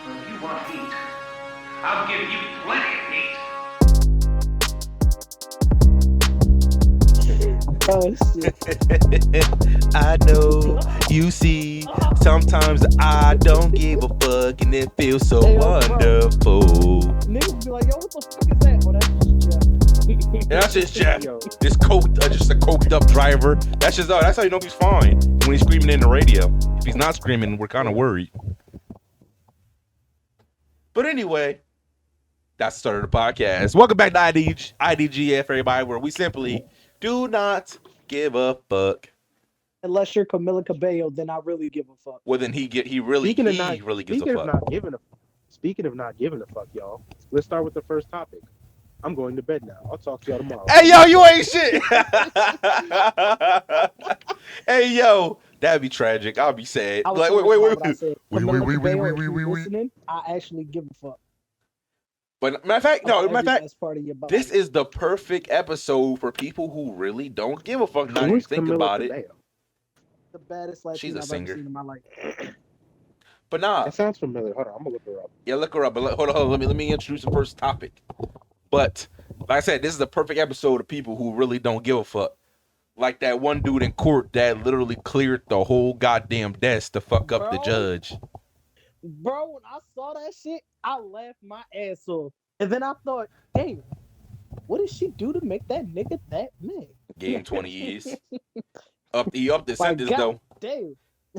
Well, if you want heat, I'll give you plenty of heat. Oh shit. I know you see. Sometimes I don't give a fuck, and it feels so Hey, yo, bro. wonderful. Niggas be like, yo, what the fuck is that? Oh, that's just Jeff. And that's just Jeff. Yo. This just a coked up driver. That's just that's how you know he's fine when he's screaming in the radio. If he's not screaming, we're kind of worried. But anyway, that's the start of the podcast. Welcome back to IDGF, everybody, where we simply do not give a fuck. Unless you're Camila Cabello, then I really give a fuck. Well, then he really gives a fuck. Speaking of not giving a fuck, y'all. Let's start with the first topic. I'm going to bed now. I'll talk to y'all tomorrow. Hey, yo, you ain't shit. Hey, yo, that'd be tragic. I'll be sad. I was Like, serious wait. about what I said. Camila Cabello, if you're listening, I actually give a fuck. But matter of fact, That's part of your body. this is the perfect episode for people who really don't give a fuck. Now you Who's think Camila about Cabello? it. the baddest She's Latina a I've singer. ever seen in my life. But nah, That sounds familiar. Hold on, I'm gonna look her up. yeah, look her up. But hold on. Let me introduce the first topic. But like I said, this is the perfect episode of people who really don't give a fuck. Like that one dude in court that literally cleared the whole goddamn desk to fuck up the Bro. judge. Bro, when I saw that shit, I laughed my ass off. And then I thought, damn, what did she do to make that nigga that mad? Gave him 20 years. He upped the Like, sentence God though. damn.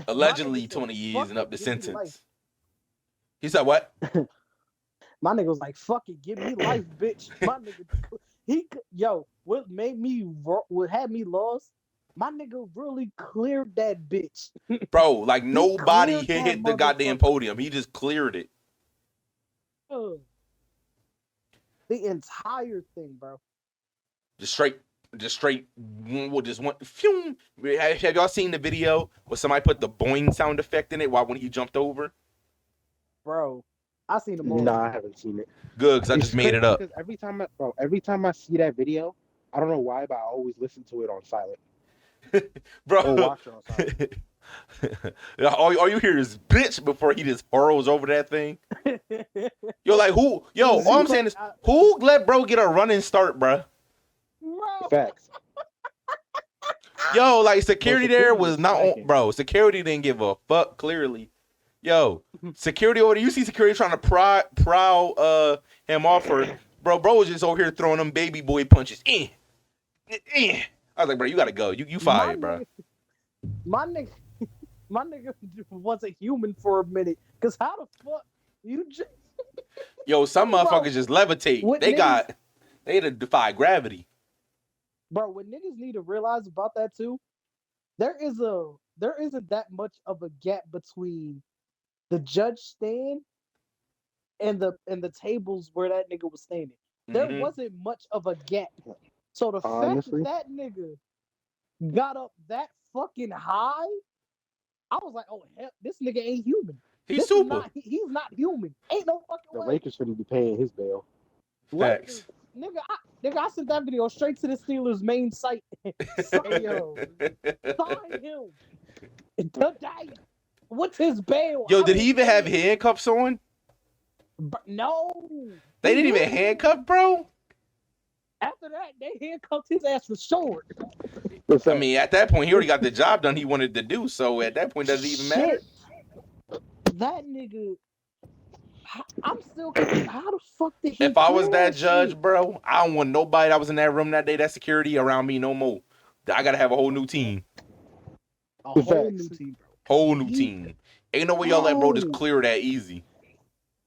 Allegedly My nigga said, 20 years "Fuck and up it, the give me life." sentence. He said what? My nigga was like, fuck it, give me life, bitch. My nigga, what had me lost, my nigga really cleared that bitch. Bro, like nobody cleared that hit the goddamn motherfucker. podium. He just cleared it. The entire thing, bro. Just straight, just one. Phew. Have y'all seen the video where somebody put the boing sound effect in it when he jumped over? Bro, I seen the movie. No, I haven't seen it. Good, because I It's just made it up. Because every time I see that video, I don't know why, but I always listen to it on silent. Bro, Or watch it on silent. all you hear is bitch before he just hurls over that thing. You're like, who? Yo, all I'm saying is, who let bro get a running start, bro? Bro. Facts. Yo, like security Bro, there security was was not on, slacking. bro. Security didn't give a fuck. Clearly, yo, security over there. You see security trying to prowl him off her, bro. Bro was just over here throwing them baby boy punches. I was like, bro, you gotta go. You fired, bro. My nigga was a human for a minute. Cause how the fuck you just Yo, some Bro, motherfuckers just levitate. what They niggas- had to defy gravity. Bro, what niggas need to realize about that too, there isn't that much of a gap between the judge stand and the tables where that nigga was standing. There Mhm. wasn't much of a gap. So the Honestly. fact that nigga got up that fucking high, I was like, oh hell, this nigga ain't human. He's This is super. not- he's not human. Ain't no fucking The way. Lakers shouldn't be paying his bail. Facts. Nigga, I sent that video straight to the Steelers' main site. Sign him today. What's his bail? Yo, I did he will even pay have him. handcuffs on? No. They He didn't even didn't. handcuff, bro. After that, they handcuffed his ass for short. What's I that? mean, at that point, he already got the job done he wanted to do. So at that point, does it even matter? Shit. That nigga. I'm still confused. How the fuck did he? If I was clear that judge, shit? bro, I don't want nobody that was in that room that day, that security around me no more. I gotta have a whole new team. A whole Facts. new team, bro. Whole new team. Ain't no way y'all let bro just No. clear that easy.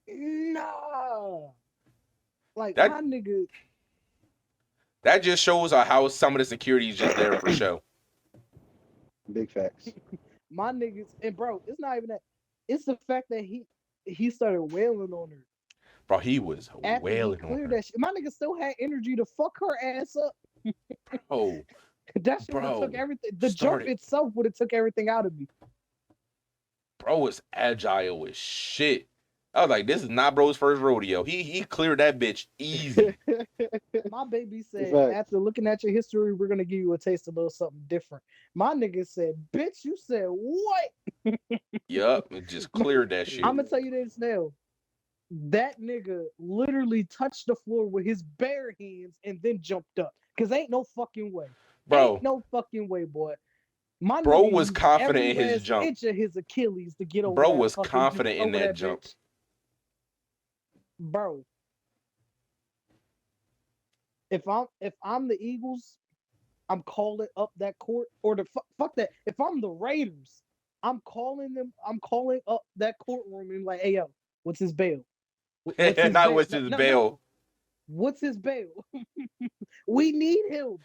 Nah. Like That- my nigga. That just shows how some of the security is just there for show. Big facts. My niggas, and bro, it's not even that. It's the fact that he started wailing on her Bro, he was after wailing he on cleared her. that shit. My nigga still had energy to fuck her ass up. Oh, That shit would have Bro, took everything. The started- jump itself would have took everything out of me. bro was agile as shit. I was like, this is not bro's first rodeo. He cleared that bitch easy. My baby said, Facts. after looking at your history, we're gonna give you a taste of a little something different. My nigga said, bitch, you said what? Yup, it just cleared that shit. I'm gonna tell you this now. That nigga literally touched the floor with his bare hands and then jumped up. Cause ain't no fucking way. Ain't Bro, no fucking way, boy. My bro nigga was used confident every in his last jump. inch of his Achilles to get over Bro that was fucking confident in over that that jump. bitch. Bro, if I'm the Eagles, I'm calling up that court or the fuck that. If I'm the Raiders, I'm calling them. I'm calling up that courtroom and like, hey yo, what's his bail? What's his Not bail? with No, his no, bail. no. What's his bail? We need him.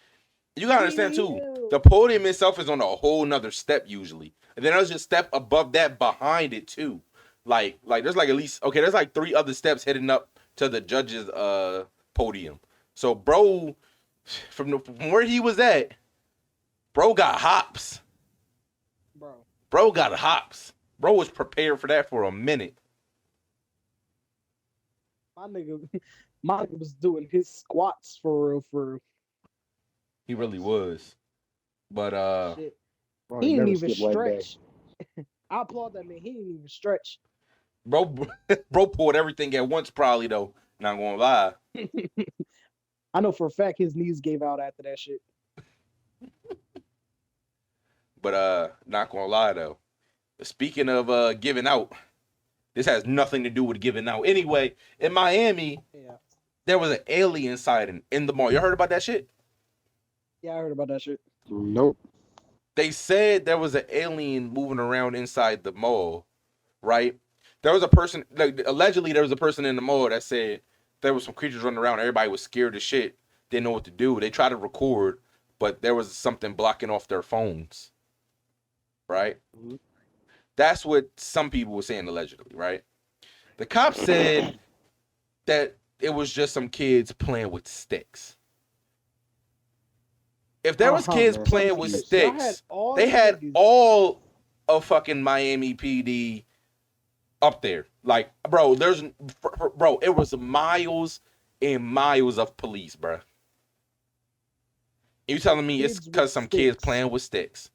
You gotta We understand need too. him. The podium itself is on a whole nother step usually, and then there's just step above that behind it too. Like there's like at least there's like 3 other steps heading up to the judge's podium. So bro, from where he was at, bro got hops. Bro, Bro got hops. Bro was prepared for that for a minute. my nigga, my nigga was doing his squats for real, for real. He really was. But Shit. Bro, He he didn't never even skipped leg day. stretch. I applaud that man. He didn't even stretch. bro bro pulled everything at once probably though. Not gonna lie. I know for a fact his knees gave out after that shit. But not gonna lie though. Speaking of giving out, this has nothing to do with giving out. Anyway, in Miami, Yeah. there was an alien sighting in the mall. You heard about that shit? Yeah, I heard about that shit. Nope. They said there was an alien moving around inside the mall, right? There was a person, like allegedly there was a person in the mall that said there was some creatures running around. Everybody was scared as shit. Didn't know what to do. They tried to record, but there was something blocking off their phones, right? Mhm. That's what some people were saying allegedly, right? The cops said that it was just some kids playing with sticks. If there was kids man. playing with Y'all sticks, all they the had niggas. all of fucking Miami PD up there. Like, bro, it was miles and miles of police, bro. You telling me it's Kids with because some kids sticks. playing with sticks,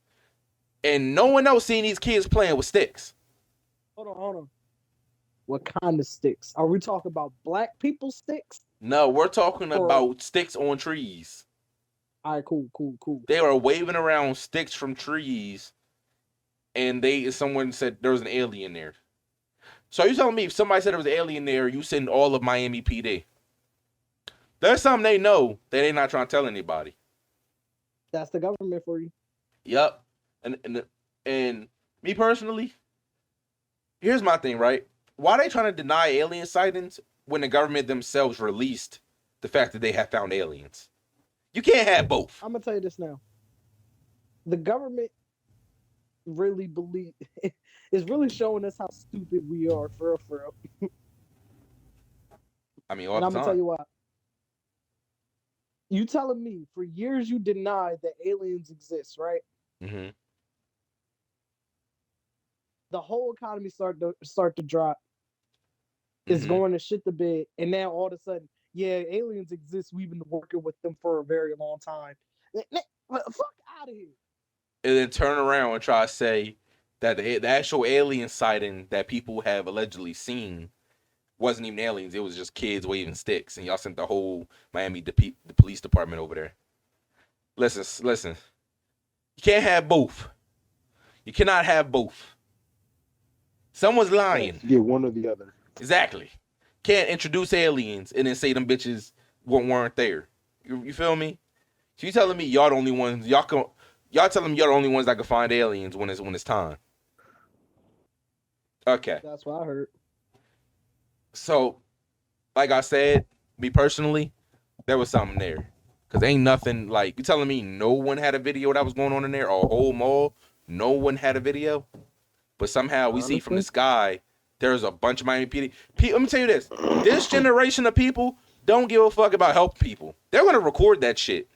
and no one else seen these kids playing with sticks? Hold on. What kind of sticks? Are we talking about black people sticks? No, we're talking Or- about sticks on trees. All right, cool. They were waving around sticks from trees, and someone said there was an alien there. So you telling me if somebody said there was an alien there, you send all of Miami PD? There's something they know that they're not trying to tell anybody. That's the government for you. Yep. And me personally, here's my thing, right? Why are they trying to deny alien sightings when the government themselves released the fact that they have found aliens? You can't have both. I'm gonna tell you this now. The government really is really showing us how stupid we are, for real. I mean, all And the I'm gonna tell time. you why. You telling me for years you denied that aliens exist, right? Mm-hmm. The whole economy start to drop. It's Mm-hmm. going to shit the bed, and now all of a sudden, yeah, aliens exist. We've been working with them for a very long time. Fuck out of here. And then turn around and try to say that the actual alien sighting that people have allegedly seen wasn't even aliens. It was just kids waving sticks, and y'all sent the whole Miami the police department over there. Listen. You can't have both. You cannot have both. Someone's lying. Get one or the other. Exactly. Can't introduce aliens and then say them bitches weren't there. You feel me? So you telling me y'all the only ones y'all telling me y'all the only ones that can find aliens when it's time. Okay. That's what I heard. So, like I said, me personally, there was something there. Cause ain't nothing like you telling me no one had a video that was going on in there, or a whole mall, no one had a video. But somehow we see from the sky there's a bunch of Miami PD. Let me tell you this generation of people don't give a fuck about helping people. They're gonna record that shit.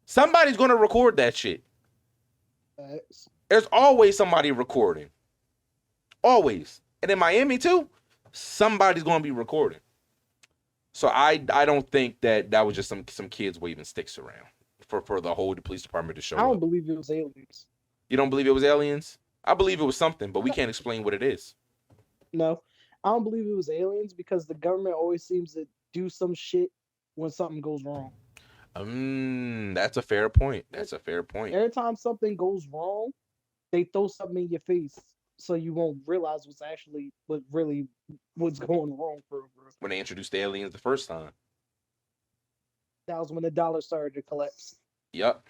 Somebody's gonna record that shit. There's always somebody recording. Always. And in Miami too, somebody's gonna be recording. So I don't think that was just some kids waving sticks around for the whole police department to show up. I don't believe it was aliens. You don't believe it was aliens? I believe it was something, but we can't explain what it is. No, I don't believe it was aliens because the government always seems to do some shit when something goes wrong. That's a fair point. Every, That's a fair point. every time something goes wrong, they throw something in your face so you won't realize what's going wrong for real. When they introduced the aliens the first time. That was when the dollar started to collapse. Yep.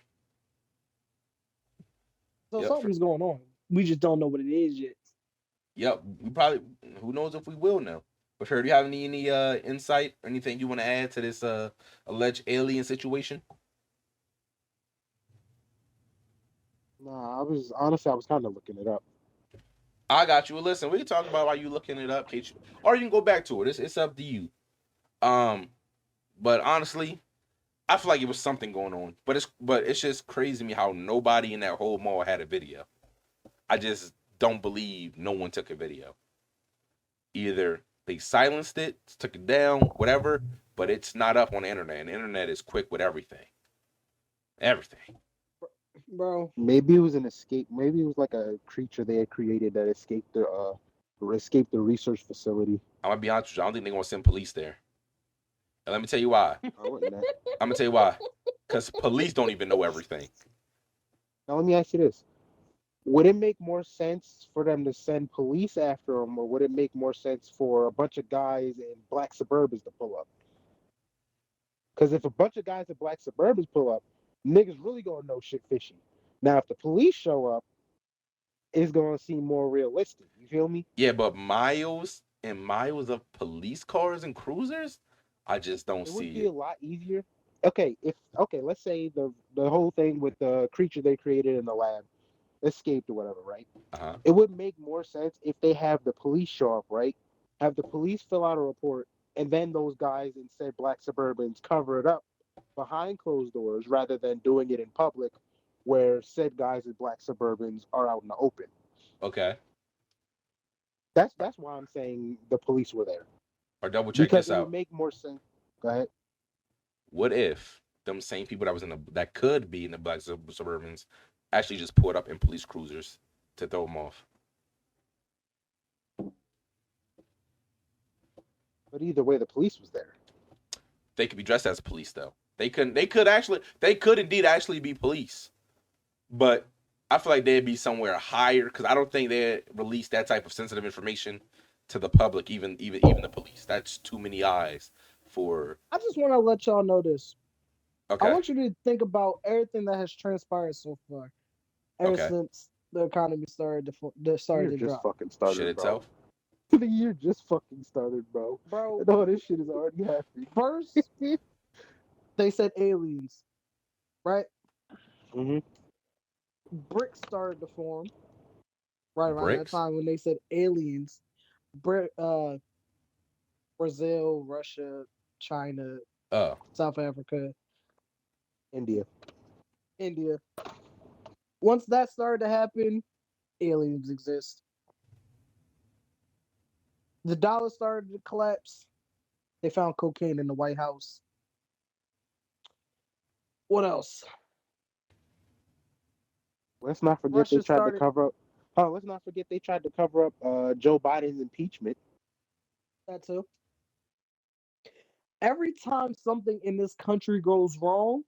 So Yep. something's going on. We just don't know what it is yet. Yep. We probably. Who knows if we will know. But sure, do you have any insight or anything you want to add to this alleged alien situation? Nah, I was kind of looking it up. I got you. Well, listen, we can talk about why you looking it up, Kate. Or you can go back to it. It's up to you. Um, but honestly, I feel like it was something going on. But it's just crazy to me how nobody in that whole mall had a video. I just don't believe no one took a video. Either they silenced it, took it down, whatever, but it's not up on the internet. And the internet is quick with everything. Everything. Bro, Maybe it was an escape. Maybe it was like a creature they had created that escaped the research facility. I'm gonna be honest with you. I don't think they're gonna send police there. And let me tell you why. I wouldn't know. I'm gonna tell you why. Because police don't even know everything. Now let me ask you this: would it make more sense for them to send police after them, or would it make more sense for a bunch of guys in black Suburbans to pull up? Because if a bunch of guys in black Suburbans pull up, niggas really gonna know shit fishy. Now, if the police show up, it's gonna seem more realistic. You feel me? Yeah, but miles and miles of police cars and cruisers, I just don't It would see be it. a lot easier. Let's say the whole thing with the creature they created in the lab escaped or whatever, right? Uh-huh. It would make more sense if they have the police show up, right? Have the police fill out a report, and then those guys in said black Suburbans cover it up behind closed doors rather than doing it in public, where said guys in black Suburbans are out in the open. Okay. That's why I'm saying the police were there, Or double check because this it would out. make more sense. Go ahead. What if them same people that could be in the black Suburbans actually just pulled up in police cruisers to throw them off? But either way, the police was there. They could be dressed as police though. They couldn't. They could indeed actually be police, but I feel like they'd be somewhere higher because I don't think they release that type of sensitive information to the public, even the police. That's too many eyes for. I just want to let y'all know this. I Okay. want you to think about everything that has transpired so far, ever Okay. since the economy started You're to just drop. fucking Shit started, bro. itself. The year just fucking started, bro. Bro, And all this shit is already happening. first they said aliens, right? Hmm. Bricks started to form right around that Bricks. time when they said aliens. Brit, Brazil, Russia, China, Oh. South Africa, India. India. Once that started to happen, aliens exist. The dollar started to collapse. They found cocaine in the White House. What else? Let's not forget they Russia tried to started cover up. Oh, let's not forget they tried to cover up Joe Biden's impeachment. that too. Every time something in this country goes wrong,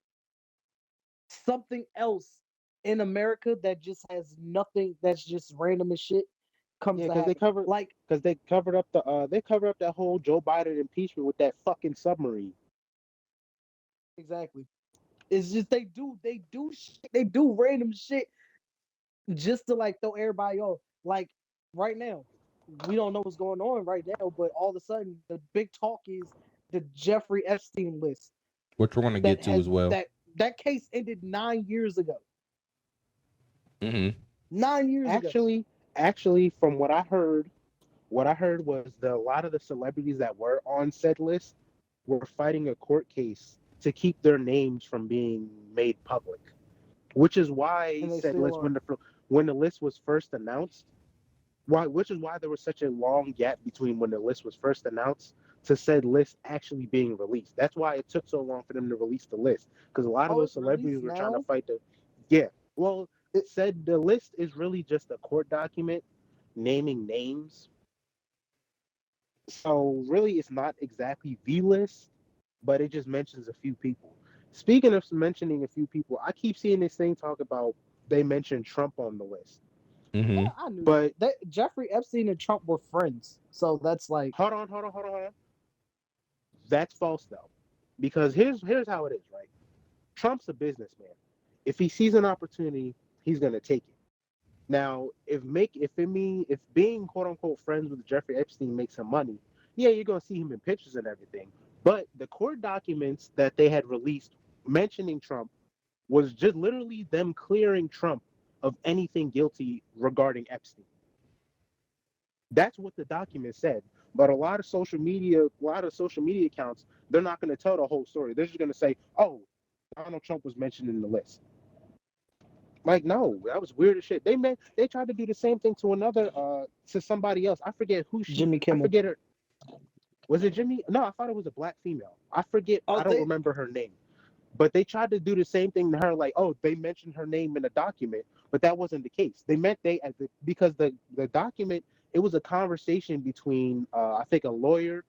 something else in America that just has nothing, that's just random as shit, comes Yeah, to happen. Like, because they covered up that whole Joe Biden impeachment with that fucking submarine. exactly. It's just they do random shit just to like throw everybody off. Like right now, we don't know what's going on right now, but all of a sudden the big talk is the Jeffrey Epstein list Which we're gonna that get to has as well. that case ended 9 years ago. Mm-hmm. 9 years ago. Actually, from what I heard was that a lot of the celebrities that were on said list were fighting a court case to keep their names from being made public, which is why And they said still list are. when the list was first announced. Why, which is why there was such a long gap between when the list was first announced to said list actually being released. That's why it took so long for them to release the list, because a lot of Oh, those it's celebrities released were trying to now. fight the. Yeah, well, It, said the list is really just a court document naming names So really, it's not exactly the list, but it just mentions a few people. Speaking of mentioning a few people, I keep seeing this thing talk about they mentioned Trump on the list, Mm-hmm. I knew that. but Jeffrey Epstein and Trump were friends, so that's like hold on. That's false though, because here's how it is, right? Trump's a businessman. If he sees an opportunity, he's gonna take it. Now, if being quote unquote friends with Jeffrey Epstein makes him money, yeah, you're gonna see him in pictures and everything. But the court documents that they had released mentioning Trump was just literally them clearing Trump of anything guilty regarding Epstein. That's what the document said. But a lot of social media accounts, they're not going to tell the whole story. They're just going to say, "Oh, Donald Trump was mentioned in the list." Like, no, that was weird as shit. They tried to do the same thing to somebody else. I forget who Jimmy I Kimmel. forget her. Was it Jimmy? No, I thought it was a black female. I forget. Oh, I don't they remember her name. But they tried to do the same thing to her, like, oh, they mentioned her name in a document, but that wasn't the case. They meant because the document, it was a conversation between I think a lawyer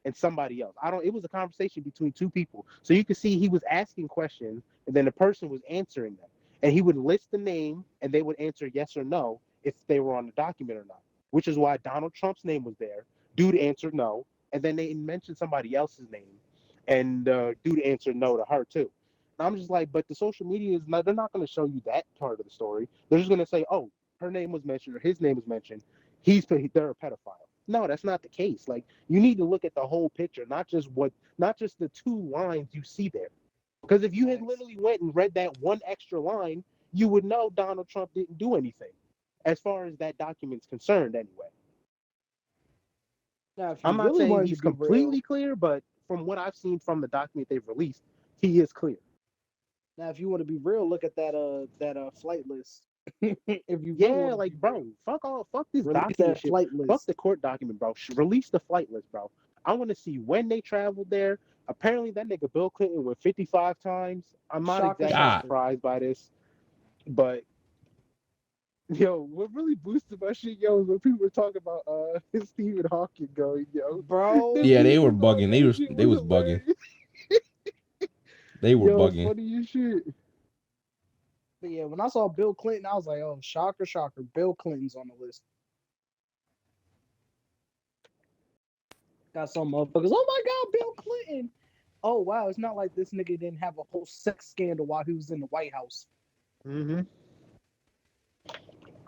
and somebody else. I don't. It was a conversation between two people, so you could see he was asking questions, and then the person was answering them, and he would list the name, and they would answer yes or no if they were on the document or not. Which is why Donald Trump's name was there. Dude answered no, and then they mentioned somebody else's name, and dude answered no to her too. And I'm just like, but the social media is not. They're not going to show you that part of the story. They're just going to say, oh, her name was mentioned or his name was mentioned. They're a pedophile. No, that's not the case. Like, you need to look at the whole picture, not just the two lines you see there. Because if you had literally went and read that one extra line, you would know Donald Trump didn't do anything, as far as that document's concerned, anyway. now if you I'm not really saying wanted to he's be real, completely clear, but from what I've seen from the document they've released, he is clear. now if you want to be real, look at that flight list. If you really Yeah, want to like, be bro, real, fuck this release document that shit. flight Fuck list. the court document, bro. Release the flight list, bro. I want to see when they traveled there. Apparently, that nigga Bill Clinton went 55 times. I'm not Shocker, exactly God. shocker, surprised by this, but yo, what really boosted my shit, yo, is when people were talking about Stephen Hawking going, yo. The bro. Yeah, they were memes on bugging. that shit They was was bugging. hilarious. They were Yo, bugging. funny as shit. But yeah, when I saw Bill Clinton, I was like, oh, shocker, shocker. Bill Clinton's on the list. Got some motherfuckers. Oh my God, Bill Clinton. Oh wow, it's not like this nigga didn't have a whole sex scandal while he was in the White House. Hmm.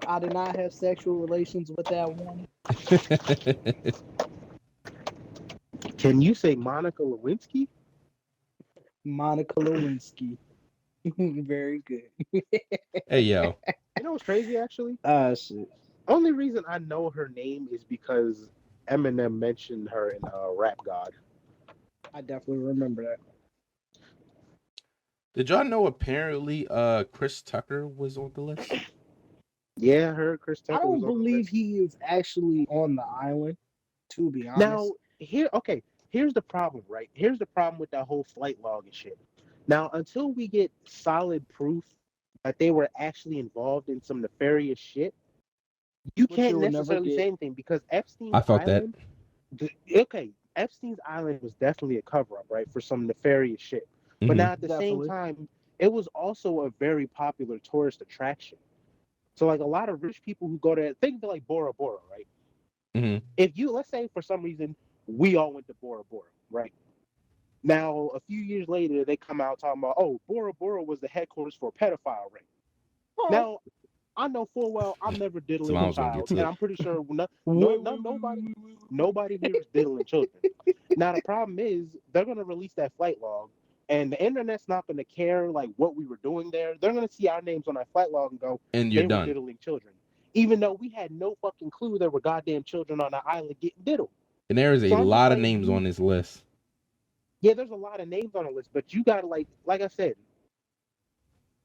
I did not have sexual relations with that woman. Can you say Monica Lewinsky? Monica Lewinsky. Very good. Hey yo. You know what's crazy, actually? Ah shit. Only reason I know her name is because Eminem mentioned her in Rap God. I definitely remember that. Did y'all know apparently Chris Tucker was on the list? Yeah, I heard Chris I Tucker was don't on the believe list. he is actually on the island, to be Now, honest. okay, here's the problem, right? Here's the problem with that whole flight log and shit. Now, until we get solid proof that they were actually involved in some nefarious shit, you Which can't you'll never necessarily get. say anything because I felt that. Okay, Epstein's Island was definitely a cover up, right, for some nefarious shit. But Hmm. now at the same Definitely. time, it was also a very popular tourist attraction. So like a lot of rich people who go there, think of like Bora Bora, right? Hmm. If you, let's say for some reason we all went to Bora Bora, right? Now a few years later they come out talking about, oh, Bora Bora was the headquarters for a pedophile ring. Oh, Now I know full well I'm never So diddling I a was gonna get child, to and it. I'm pretty sure wait, wait, wait, nobody here is diddling children. Now the problem is they're gonna release that flight log, and the internet's not gonna care like what we were doing there. They're gonna see our names on that flight log and go, And you're they were done. diddling children, even though we had no fucking clue there were goddamn children on the island getting diddled. And there is a So I'm just lot of like, names on this list. yeah, there's a lot of names on the list, but you gotta like I said,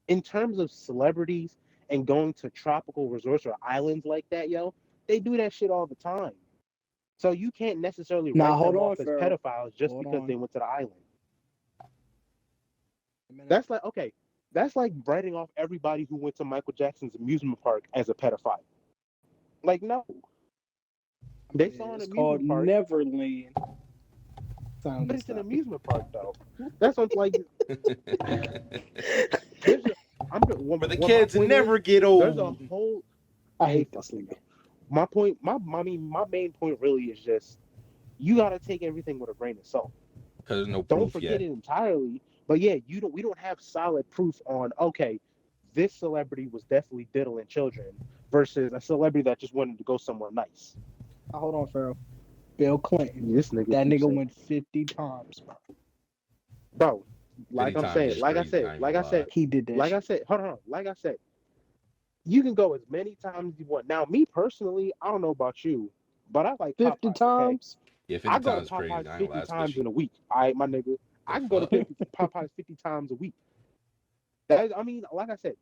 in terms of celebrities and going to tropical resorts or islands like that, yo, they do that shit all the time. So you can't necessarily Now write hold them on, off as Pharaoh. pedophiles just Hold because they on went to the island. a minute. That's like, okay, that's like writing off everybody who went to Michael Jackson's amusement park as a pedophile. Like, no. They saw an It's called amusement park, Neverland. but it's an amusement park though. That's what's like. There's a, For the what my kids point never is, get there's a old. whole. I Hey, hate fuck this it. nigga. My point, my main point really is just you gotta take everything with a grain of salt. Because there's no Don't proof forget yet. it entirely. But yeah, we don't have solid proof on okay, this celebrity was definitely diddling children versus a celebrity that just wanted to go somewhere nice. Hold on, Pharaoh. Bill Clinton. This nigga That keeps nigga saying, went 50 times, bro. bro, 50 like I'm times saying, is crazy. I ain't gonna lie. He did that like I shit. said, hold on, like I said, you can go as many times as you want. Now, me personally, I don't know about you, but I like 50 Popeyes. Okay, times? Yeah, 50 I go to times is crazy. Popeyes I ain't gonna 50 lie. That's times fishy. in a week. All right, my nigga, The I can go to fuck? Popeyes 50 times a week. That I mean, like I said,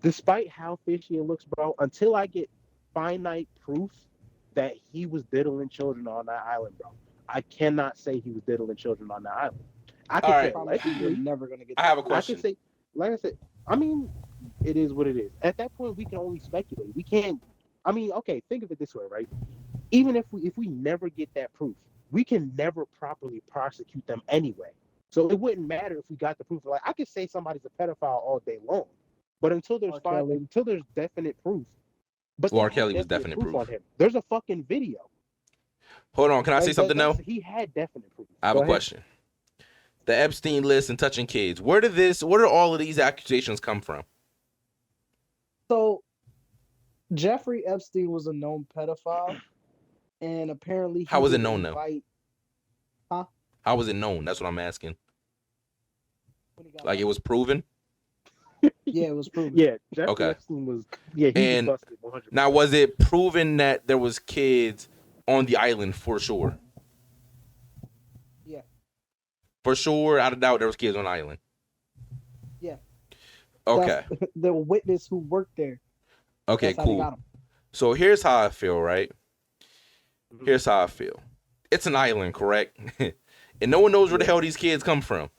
despite how fishy it looks, bro, until I get finite proof that he was diddling children on that island, bro, I cannot say he was diddling children on that island. I All could right. say Promise you, you're allegedly. never gonna get I that. have a proof. I could question. say, like I said, I mean, it is what it is. At that point, we can only speculate. We can't. I mean, okay, think of it this way, right? Even if we never get that proof, we can never properly prosecute them anyway. So it wouldn't matter if we got the proof. Like I could say somebody's a pedophile all day long, but R. Kelly. until there's definite proof, but Well, they R. had Kelly was definite definite proof on proof. him. There's a fucking video. Hold on. Can I say something That's now? he had definite proof. I have Go a ahead. question. The Epstein list and touching kids. Where do all of these accusations come from? So Jeffrey Epstein was a known pedophile, and apparently How he was it would known, though? invite. Huh? How was it known? That's what I'm asking. When he got Like it busted. was proven? Yeah, it was proven. Yeah, Jeffrey Okay. Epstein was. Yeah, he And was busted 100%. now, was it proven that there was kids on the island for sure? Yeah. For sure, out of doubt, there was kids on the island. Yeah. Okay. That's the witness who worked there. Okay, That's how they cool. got him. So here's how I feel, right? Mhm. Here's how I feel. It's an island, correct? And no one knows where the hell these kids come from.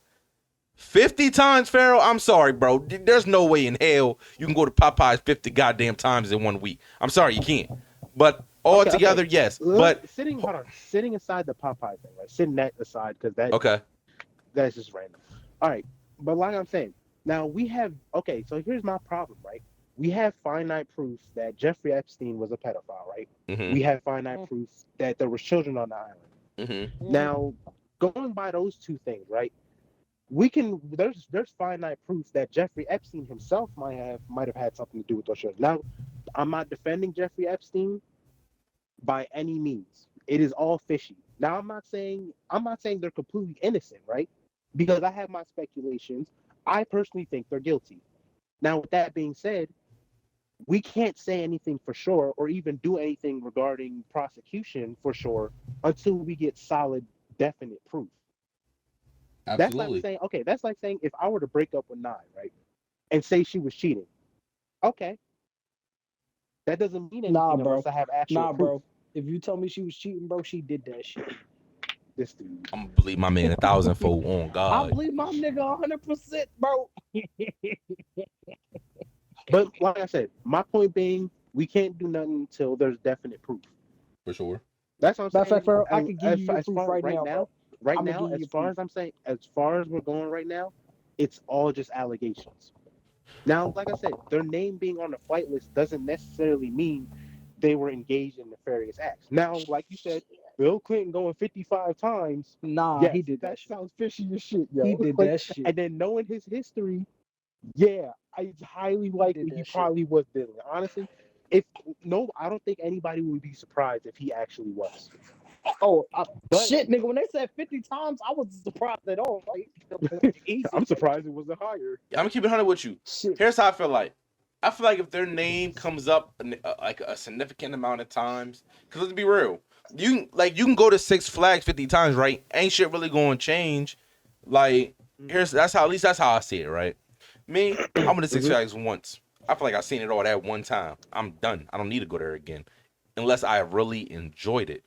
50 times, Pharaoh? I'm sorry, bro. There's no way in hell you can go to Popeyes 50 goddamn times in 1 week. I'm sorry, you can't. But Okay, altogether, okay. yes. Look, But sitting aside the Popeye thing, right? Sitting that aside because okay. that's just random. All right, but like I'm saying, now we have okay. So here's my problem, right? We have finite proof that Jeffrey Epstein was a pedophile, right? Mhm. We have finite proof that there was children on the island. Mhm. Now, going by those two things, right? We can there's finite proof that Jeffrey Epstein himself might have had something to do with those children. Now, I'm not defending Jeffrey Epstein by any means. It is all fishy. Now I'm not saying they're completely innocent, right? Because I have my speculations. I personally think they're guilty. Now, with that being said, we can't say anything for sure or even do anything regarding prosecution for sure until we get solid, definite proof. That's like saying, okay, that's like saying if I were to break up with Nye, right, and say she was cheating, okay, that doesn't mean anything Nah, bro. unless I have actual Nah, proof. bro. If you tell me she was cheating, bro, she did that shit. This dude. I'm gonna believe my man 1,000-fold on I God. believe my nigga 100%, bro. But like I said, my point being, we can't do nothing until there's definite proof. For sure. That's what I'm Matter of saying. fact, Pharaoh, I can give you your As proof far right now, bro. right I'ma now, give you as your far proof. as I'm saying, as far as we're going right now, it's all just allegations. Now, like I said, their name being on the flight list doesn't necessarily mean they were engaged in nefarious acts. Now, like you said, Bill Clinton going 55 times. Nah, Yes, he did that that shit. sounds fishy as shit, yo. He did Like, that shit. and then knowing his history, yeah, it's highly likely that he shit. probably was diddling. Honestly, if no, I don't think anybody would be surprised if he actually was. Oh, But shit, nigga. When they said 50 times, I wasn't surprised at all. Like, easy. I'm surprised it wasn't higher. I'm gonna keep it 100 with you. Shit. Here's how I feel like. I feel like if their name comes up like a significant amount of times, because let's be real, you can go to Six Flags 50 times, right? Ain't shit really going to change. Like that's how I see it, right? Me, I went to Six Flags once. I feel like I've seen it all that one time. I'm done. I don't need to go there again, unless I really enjoyed it.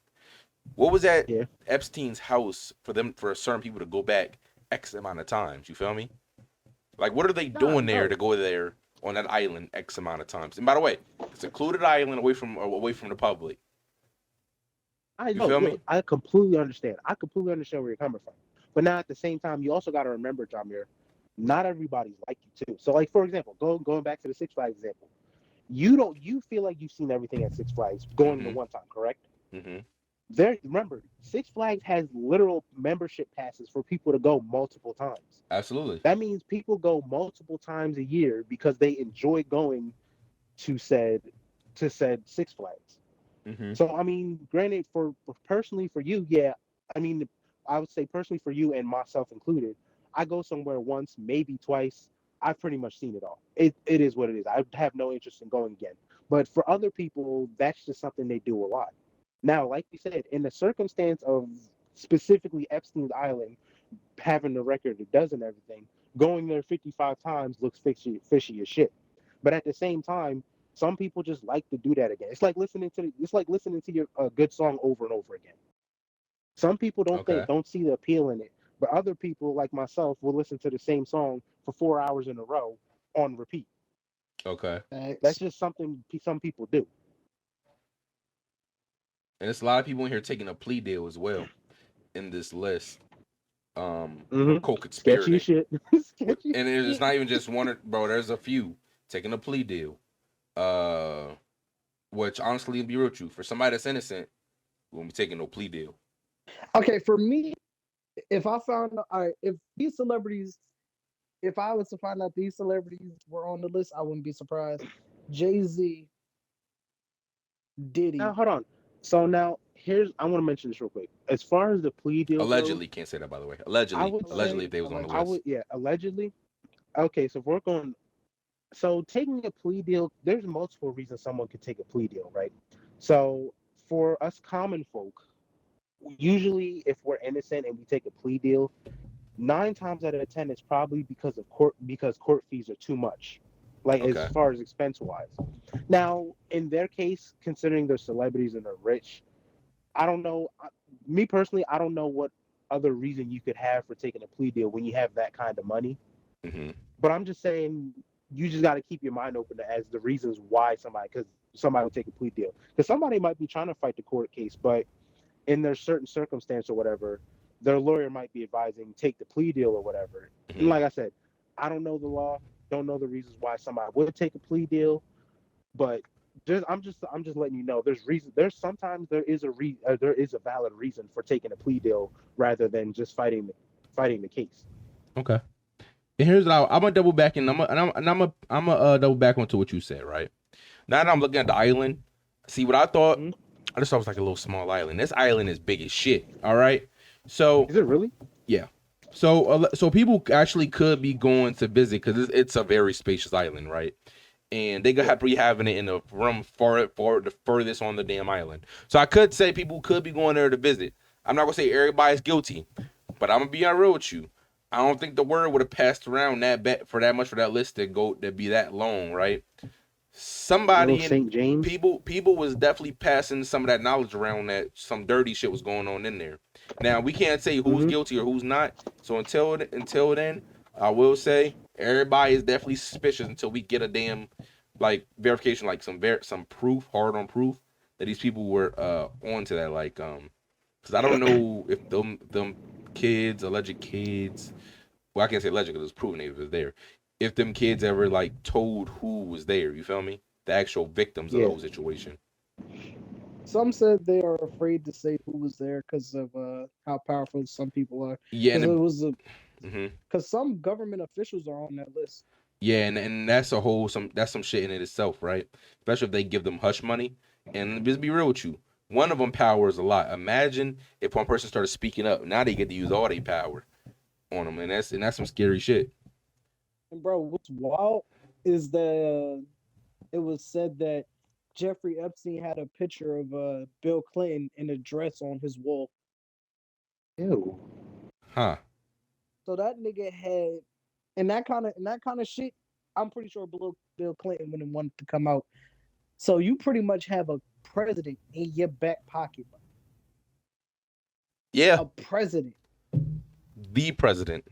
What was at Epstein's house for certain people to go back X amount of times? You feel me? Like, what are they doing there to go there on that island X amount of times? And by the way, it's a secluded island away from the public. I You know, feel me? I completely understand. I completely understand where you're coming from. But now at the same time, you also got to remember, Jamir, not everybody's like you too. So, like for example, going back to the Six Flags example, you feel like you've seen everything at Six Flags going the Mm-hmm. one time, correct? Mm-hmm. There, remember, Six Flags has literal membership passes for people to go multiple times. Absolutely. That means people go multiple times a year because they enjoy going to said Six Flags. Mm-hmm. So I mean, granted, for personally for you, yeah, I mean, I would say personally for you and myself included, I go somewhere once, maybe twice. I've pretty much seen it all. It is what it is. I have no interest in going again. But for other people, that's just something they do a lot. Now, like you said, in the circumstance of specifically Epstein's Island having the record it does and everything, going there 55 times looks fishy as shit. But at the same time, some people just like to do that again. It's like listening to your a good song over and over again. Some people Okay. don't see the appeal in it, but other people like myself will listen to the same song for 4 hours in a row on repeat. Okay. That's Facts. just something some people do. And there's a lot of people in here taking a plea deal as well in this list. Or Mm-hmm. Sketchy co-conspirating. shit. Sketchy And it's shit. not even just one, bro. There's a few taking a plea deal. Uh, which honestly, to be real with you, for somebody that's innocent, we won't be taking no plea deal. Okay, for me, if I found all right, if these celebrities, if I was to find out these celebrities were on the list, I wouldn't be surprised. Jay-Z, Now Diddy. hold on. So now here's I want to mention this real quick. As far as the plea deal goes, Allegedly, can't say that by the way. I Allegedly, would allegedly, say if they was on the Allegedly. I list. would yeah, allegedly. Okay, so if we're going so taking a plea deal, there's multiple reasons someone could take a plea deal, right? So for us common folk, usually if we're innocent and we take a plea deal, 9 times out of 10 it's probably because court fees are too much, like as Okay. far as expense wise. Now in their case, considering they're celebrities and they're rich, I don't know. Me personally, I don't know what other reason you could have for taking a plea deal when you have that kind of money. Mm-hmm. But I'm just saying, you just got to keep your mind open as the reasons why because somebody would take a plea deal. Because somebody might be trying to fight the court case, but in their certain circumstance or whatever, their lawyer might be advising take the plea deal or whatever. And Mm-hmm. like I said, I don't know the law, don't know the reasons why somebody would take a plea deal, but I'm just letting you know there's sometimes there is a valid reason for taking a plea deal rather than just fighting the case. Okay. And here's what I'm gonna double back and I'm gonna double back onto what you said, right? Now that I'm looking at the island, see what I thought. Mhm. I just thought it was like a little small island. This island is big as shit. All right. So Is it really? yeah. So people actually could be going to visit because it's a very spacious island, right? And they could Yeah. be having it in a room far the furthest on the damn island. So I could say people could be going there to visit. I'm not gonna say everybody's guilty, but I'm gonna be real with you. I don't think the word would have passed around for that much for that list to be that long, right? Little Somebody and St. James. people was definitely passing some of that knowledge around that some dirty shit was going on in there. Now we can't say who's Hmm. guilty or who's not. So until then, I will say everybody is definitely suspicious until we get a damn like verification, like some proof, hard on proof that these people were onto that. Like because I don't know if them kids, alleged kids. Well, I can't say alleged because it was proven they was there. If them kids ever like told who was there, you feel me? The actual victims of the Yeah. whole situation. Some said they are afraid to say who was there because of how powerful some people are. Yeah, Because it and was mm-hmm. because some government officials are on that list. Yeah, and that's a whole that's some shit in it itself, right? Especially if they give them hush money. And just be real with you, one of them powers a lot. Imagine if one person started speaking up. Now they get to use all their power on them, and that's some scary shit. And bro, what's wild is that it was said that Jeffrey Epstein had a picture of Bill Clinton in a dress on his wall. Ew. Huh? So that nigga had and that kind of shit. I'm pretty sure Bill Clinton wouldn't want to come out. So you pretty much have a president in your back pocket, bro. Yeah, A president. the president,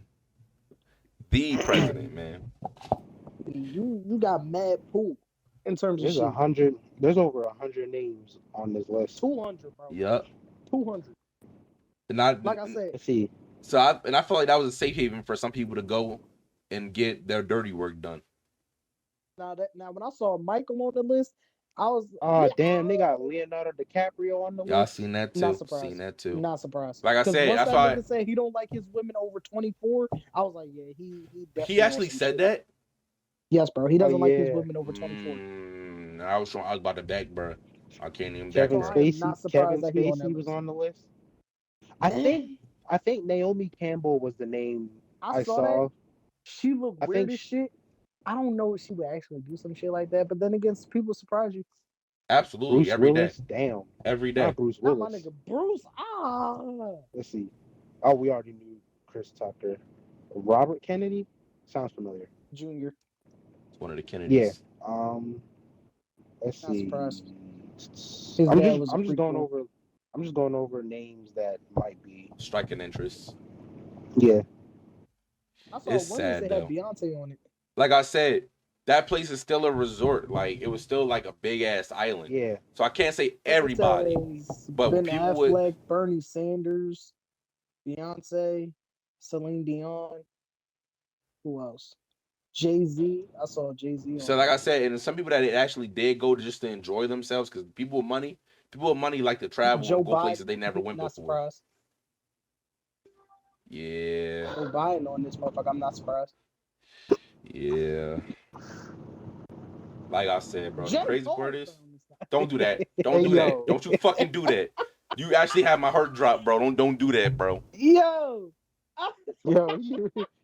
the president, man. You got mad pool in terms of There's a shit. hundred. There's over 100 names on this list. 200, bro. Yup. 200. And I, Like I said, Let's see. so I feel like that was a safe haven for some people to go and get their dirty work done. now when I saw Michael on the list, I was Oh damn, they got Leonardo DiCaprio on the Y'all list. seen that too? not Seen surprised. that too. Not surprised. Like I Because said, once that's that why nigga said he don't like his women over 24, I was like, yeah, he definitely he actually wants some said shit. that. Yes, bro. He Oh doesn't like his yeah, women over 24. I was about to back, bro. I can't even back, Kevin So bro. I am not Spacey. Kevin surprised that he on that Spacey was list. on the list. I think Naomi Campbell was the name I I saw that. saw. She looked I weird think as shit. I don't know if she would actually do some shit like that, but then again, people surprise you. Absolutely, Bruce every day, Willis. Damn, every not day. Bruce Not my Willis. nigga Bruce. Let's see. Oh, we already knew Chris Tucker. Robert Kennedy sounds familiar. Junior. It's one of the Yeah. Kennedys. Let's Not see. surprised. His I'm dad just was a I'm just going prequel. over I'm just going over names that might be. Striking interest. Yeah. I saw It's one list sad that had though. Beyonce on it. Like I said, that place is still a resort. Like it was still like a big ass island. Yeah. So I can't say But it everybody, says but Ben people would. Affleck, Bernie Sanders, Beyonce, Celine Dion. Who else? Jay-Z. I saw Jay-Z So on like it. I said, and some people that actually did go just to enjoy themselves because people with money like to travel Joe and go Biden. places they never went Not before. surprised. Yeah, Joe Biden on this motherfucker. I'm not surprised. yeah. Like I said, bro, the J. crazy Cole. part is, don't do that. Don't Hey do that. yo. Don't you fucking do that. You actually have my heart drop, bro. Don't do that, bro. Yo. Yo,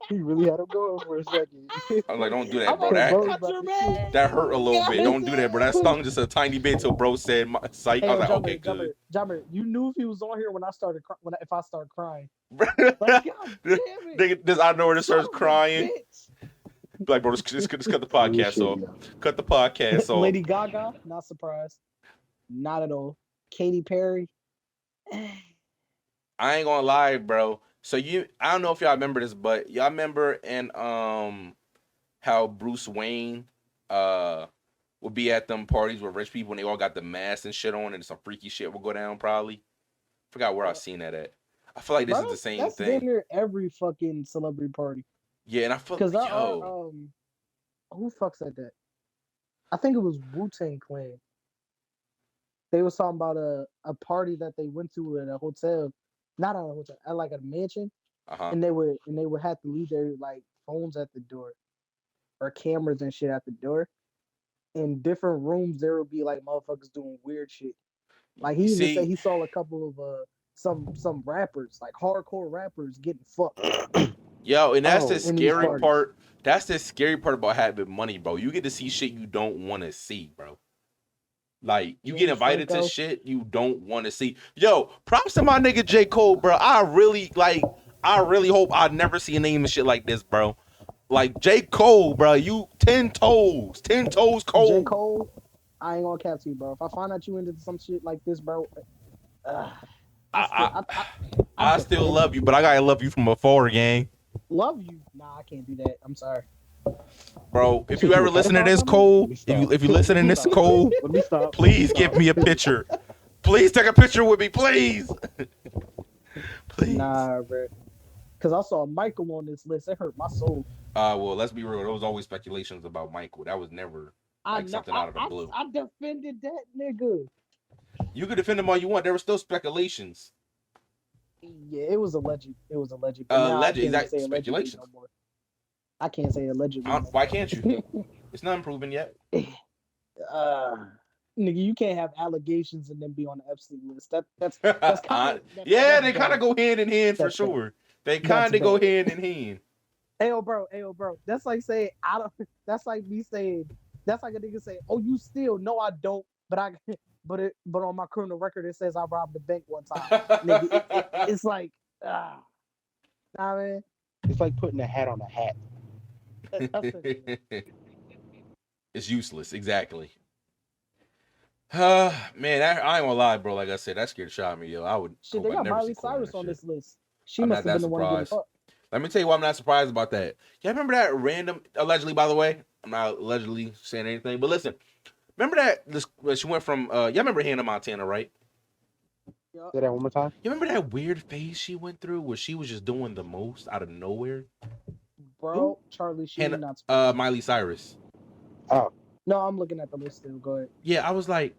he really had him going for a second. I'm like, don't do I'm that, bro. about to That Bro was cut about your to shoot. man. that hurt a little bit. Don't do that, bro. That stung just a tiny bit till bro said psych. Hey, I was like, Jummer, okay, good. Jummer, you knew if he was on here when I started if I started crying. Like, God damn it. This I know where this Son starts of a crying. bitch. Like, bro, just cut the Real podcast shit, off. yo. Cut the podcast off. Lady Gaga, not surprised. Not at all. Katy Perry. I ain't gonna lie, bro. So I don't know if y'all remember this, but y'all remember in how Bruce Wayne would be at them parties with rich people and they all got the masks and shit on and some freaky shit would go down probably. Forgot where I seen that at. I feel like this is the same that's thing. damn near every fucking celebrity party. Yeah, and I feel Because like, who fucks at that? I think it was Wu-Tang Clan. They was talking about a party that they went to at a hotel, not at a hotel, at like a mansion, and they would have to leave their like phones at the door, or cameras and shit at the door. In different rooms, there would be like motherfuckers doing weird shit. Like he you even said see, he saw a couple of some rappers, like hardcore rappers, getting fucked yo, and that's Oh, the in these scary parties. part. That's the scary part about having money, bro. You get to see shit you don't want to see, bro. Like, you get James invited to Franco. shit you don't want to see. Yo, props to my nigga J. Cole, bro. I really hope I never see a name and shit like this, bro. Like, J. Cole, bro, you 10 toes Cole. J. Cole, I ain't gonna cap to you, bro. If I find out you into some shit like this, bro, I still love you, but I gotta love you from afar, gang. love you. Nah, I can't do that. I'm sorry. Bro, if you ever listen to this, Cole, if you listen to this, Cole, Let me stop. please give me a picture. Please take a picture with me, please. Please. Nah, bro. Because I saw Michael on this list. It hurt my soul. Well, let's be real. There was always speculations about Michael. That was never something out of the blue. I defended that nigga. You could defend him all you want. There were still speculations. Yeah, it was alleged. It was alleged. But now Alleged, I can't exact say allegedly speculation. no more. I can't say allegedly. Why can't you? It's not proven yet. Nigga, you can't have allegations and then be on the Epstein list. That's kind of yeah, they kind of go hand in hand for sure. They kind of go hand in hand. Ayo, bro. That's like saying I don't. That's like me saying. That's like a nigga saying, "Oh, you steal?" No, I don't. But on my criminal record it says I robbed the bank one time. Nigga, it's like, I mean, It's like putting a hat on a hat. It's useless, exactly. Man, I ain't gonna lie, bro. Like I said, that scared shot me, yo. I would. Shit, they got Miley Cyrus on this list. She must have been the one getting fucked. Let me tell you why I'm not surprised about that. Yeah, remember that random, allegedly, by the way? I'm not allegedly saying anything, but listen. Remember that she went from, y'all remember Hannah Montana, right? Yup. Say that one more time. You remember that weird phase she went through where she was just doing the most out of nowhere? Bro, Charlie Sheen, Hannah, not surprised. Miley Cyrus. Oh, No, I'm looking at the list still. Go ahead. Yeah, I was like,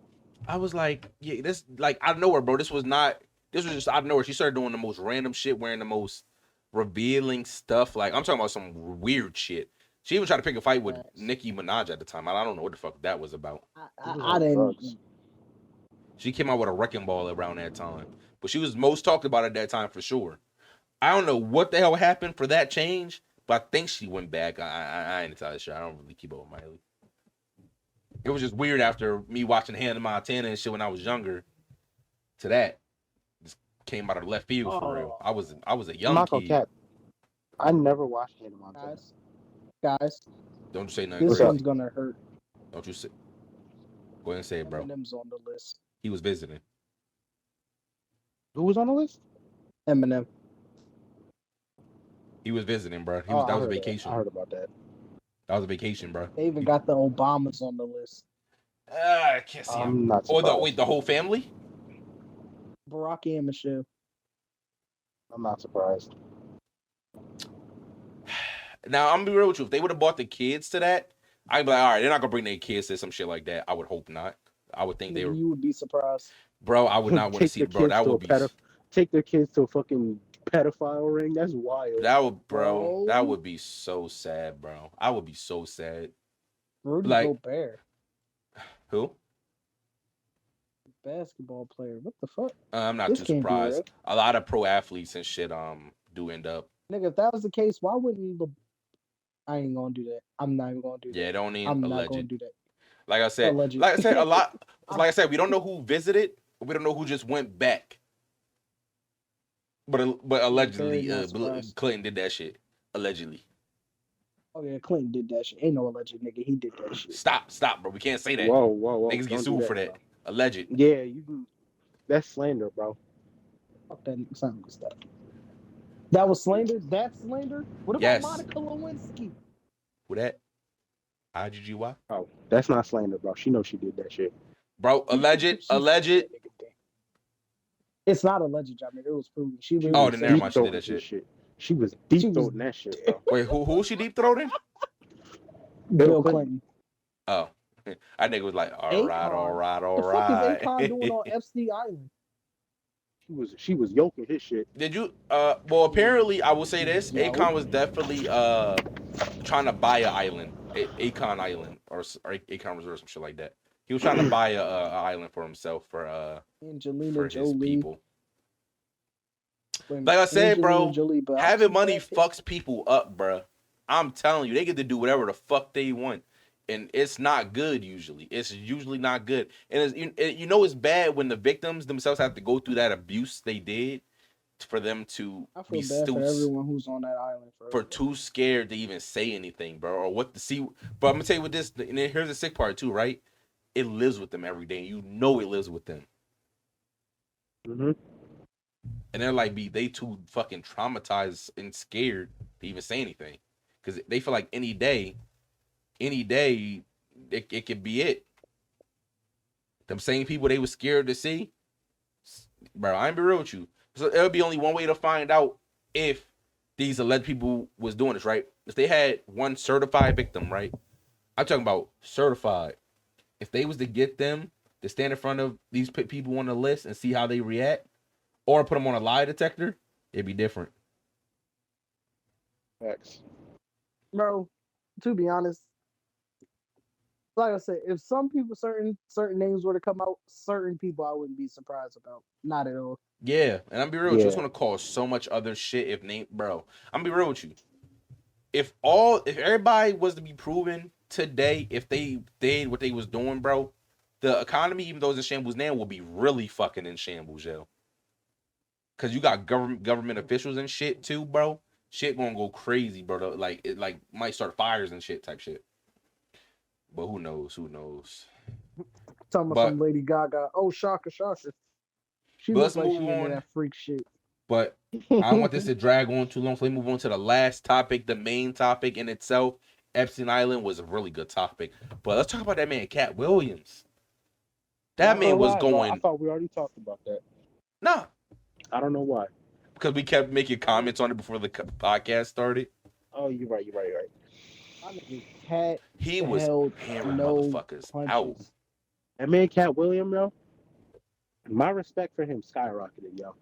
yeah, this like out of nowhere, bro. This was just out of nowhere. She started doing the most random shit, wearing the most revealing stuff. Like I'm talking about some weird shit. She even tried to pick a fight with Facts. Nicki Minaj at the time. I don't know what the fuck that was about. I didn't. drugs. She came out with a wrecking ball around that time, but she was most talked about at that time for sure. I don't know what the hell happened for that change, but I think she went back. I ain't tell you shit. I don't really keep up with Miley. It was just weird after me watching Hannah Montana and shit when I was younger. To that, just came out of left field for real. I was a I'm young not gonna kid. cap. I never watched Hannah Montana. Guys, Don't you say nothing this crazy. one's gonna hurt. Don't you say. Go ahead and say it, bro. Eminem's on the list. He was visiting. Who was on the list? Eminem. He was visiting, bro. That I was a heard vacation. I heard about that. That was a vacation, bro. They even got the Obamas on the list. I can't see him. I'm not Or surprised. the whole family? Barack and Michelle. I'm not surprised. Now, I'm gonna be real with you. If they would have brought the kids to that, I'd be like, all right, they're not gonna bring their kids to some shit like that. I would hope not. I would think they were, You would be surprised. bro. I would not want to see, bro. That would be, Take their kids to a fucking pedophile ring. That's wild. bro. That would be so sad, bro. I would be so sad. Rudy Like- Gobert, Who? basketball player. What the fuck? I'm not This too can't be surprised. real. A lot of pro athletes and shit do end up. Nigga, if that was the case, why wouldn't I ain't gonna do that. I'm not even gonna do that. Yeah, don't even I'm not alleged. gonna do that. Like I said, Alleged. a lot. Like I said, we don't know who visited. We don't know who just went back. But allegedly, Very not surprised. Clinton did that shit. Allegedly. Oh yeah, Clinton did that shit. Ain't no alleged nigga. He did that shit. Stop, bro. We can't say that. Whoa. Niggas get Don't sued do for that. bro. Alleged. Yeah, you can. That's slander, bro. Fuck that nigga. Something good stuff. That was slander? That's slander? What about Yes. Monica Lewinsky? Who that? IGGY? Oh, that's not slander, bro. She knows she did that shit. Bro, alleged. It's not alleged, I mean, it was proven. She really Oh, then said never it. mind. She did Deep-throating that shit. his She was deep She was- throating that shit, bro. Wait, who was she deep throating? Bill Clinton. Oh. I think it was like, all Akon. right. The fuck is Akon doing on Epstein Island? She was yoking his shit. Did you well apparently I will say this, Yo. Akon was definitely trying to buy an island. Akon Island or Akon Resort, some shit like that. He was trying to buy a island for himself for Angelina his Jolie. people. Wait a minute, Like I said, Angelina bro, Jolie, but I having see money that shit. fucks people up, bro. I'm telling you, they get to do whatever the fuck they want. And it's not good usually. It's usually not good. And you know it's bad when the victims themselves have to go through that abuse they did for them to I be feel bad for everyone who's on that island. for too scared to even say anything, bro, or what to see. But I'm gonna tell you what this, and then here's the sick part too, right? It lives with them every day. You know it lives with them. Mm-hmm. And they're like, they too fucking traumatized and scared to even say anything. Because they feel like any day, it could be it. Them same people they were scared to see. Bro, I ain't be real with you. So it'll be only one way to find out if these alleged people was doing this, right? If they had one certified victim, right? I'm talking about certified. If they was to get them to stand in front of these people on the list and see how they react, or put them on a lie detector, it'd be different. Facts. Bro, to be honest, like I said, if some people, certain names were to come out, certain people I wouldn't be surprised about. Not at all. Yeah, and I'm be real with you, it's Yeah. gonna cause so much other shit if bro. I'm be real with you. If everybody was to be proven today, if they did what they was doing, bro, the economy, even though it's in shambles now, will be really fucking in shambles, yo. Cause you got government officials and shit too, bro. Shit gonna go crazy, bro. Like it might start fires and shit type shit. But who knows? Who knows? Talking about But- some Lady Gaga. Oh, shocker. She But looks let's like she move into on. that freak shit. But I don't want this to drag on too long. So let me move on to the last topic, the main topic in itself. Epstein Island was a really good topic. But let's talk about that man, Katt Williams. That Not man gonna was lie, bro, I going. thought we already talked about that. No, I don't know why. because we kept making comments on it before the podcast started. Oh, you're right. You're right. You're right. My nigga Cat He was held hammering no motherfuckers out. punches. And man, Katt William, yo, my respect for him skyrocketed, yo.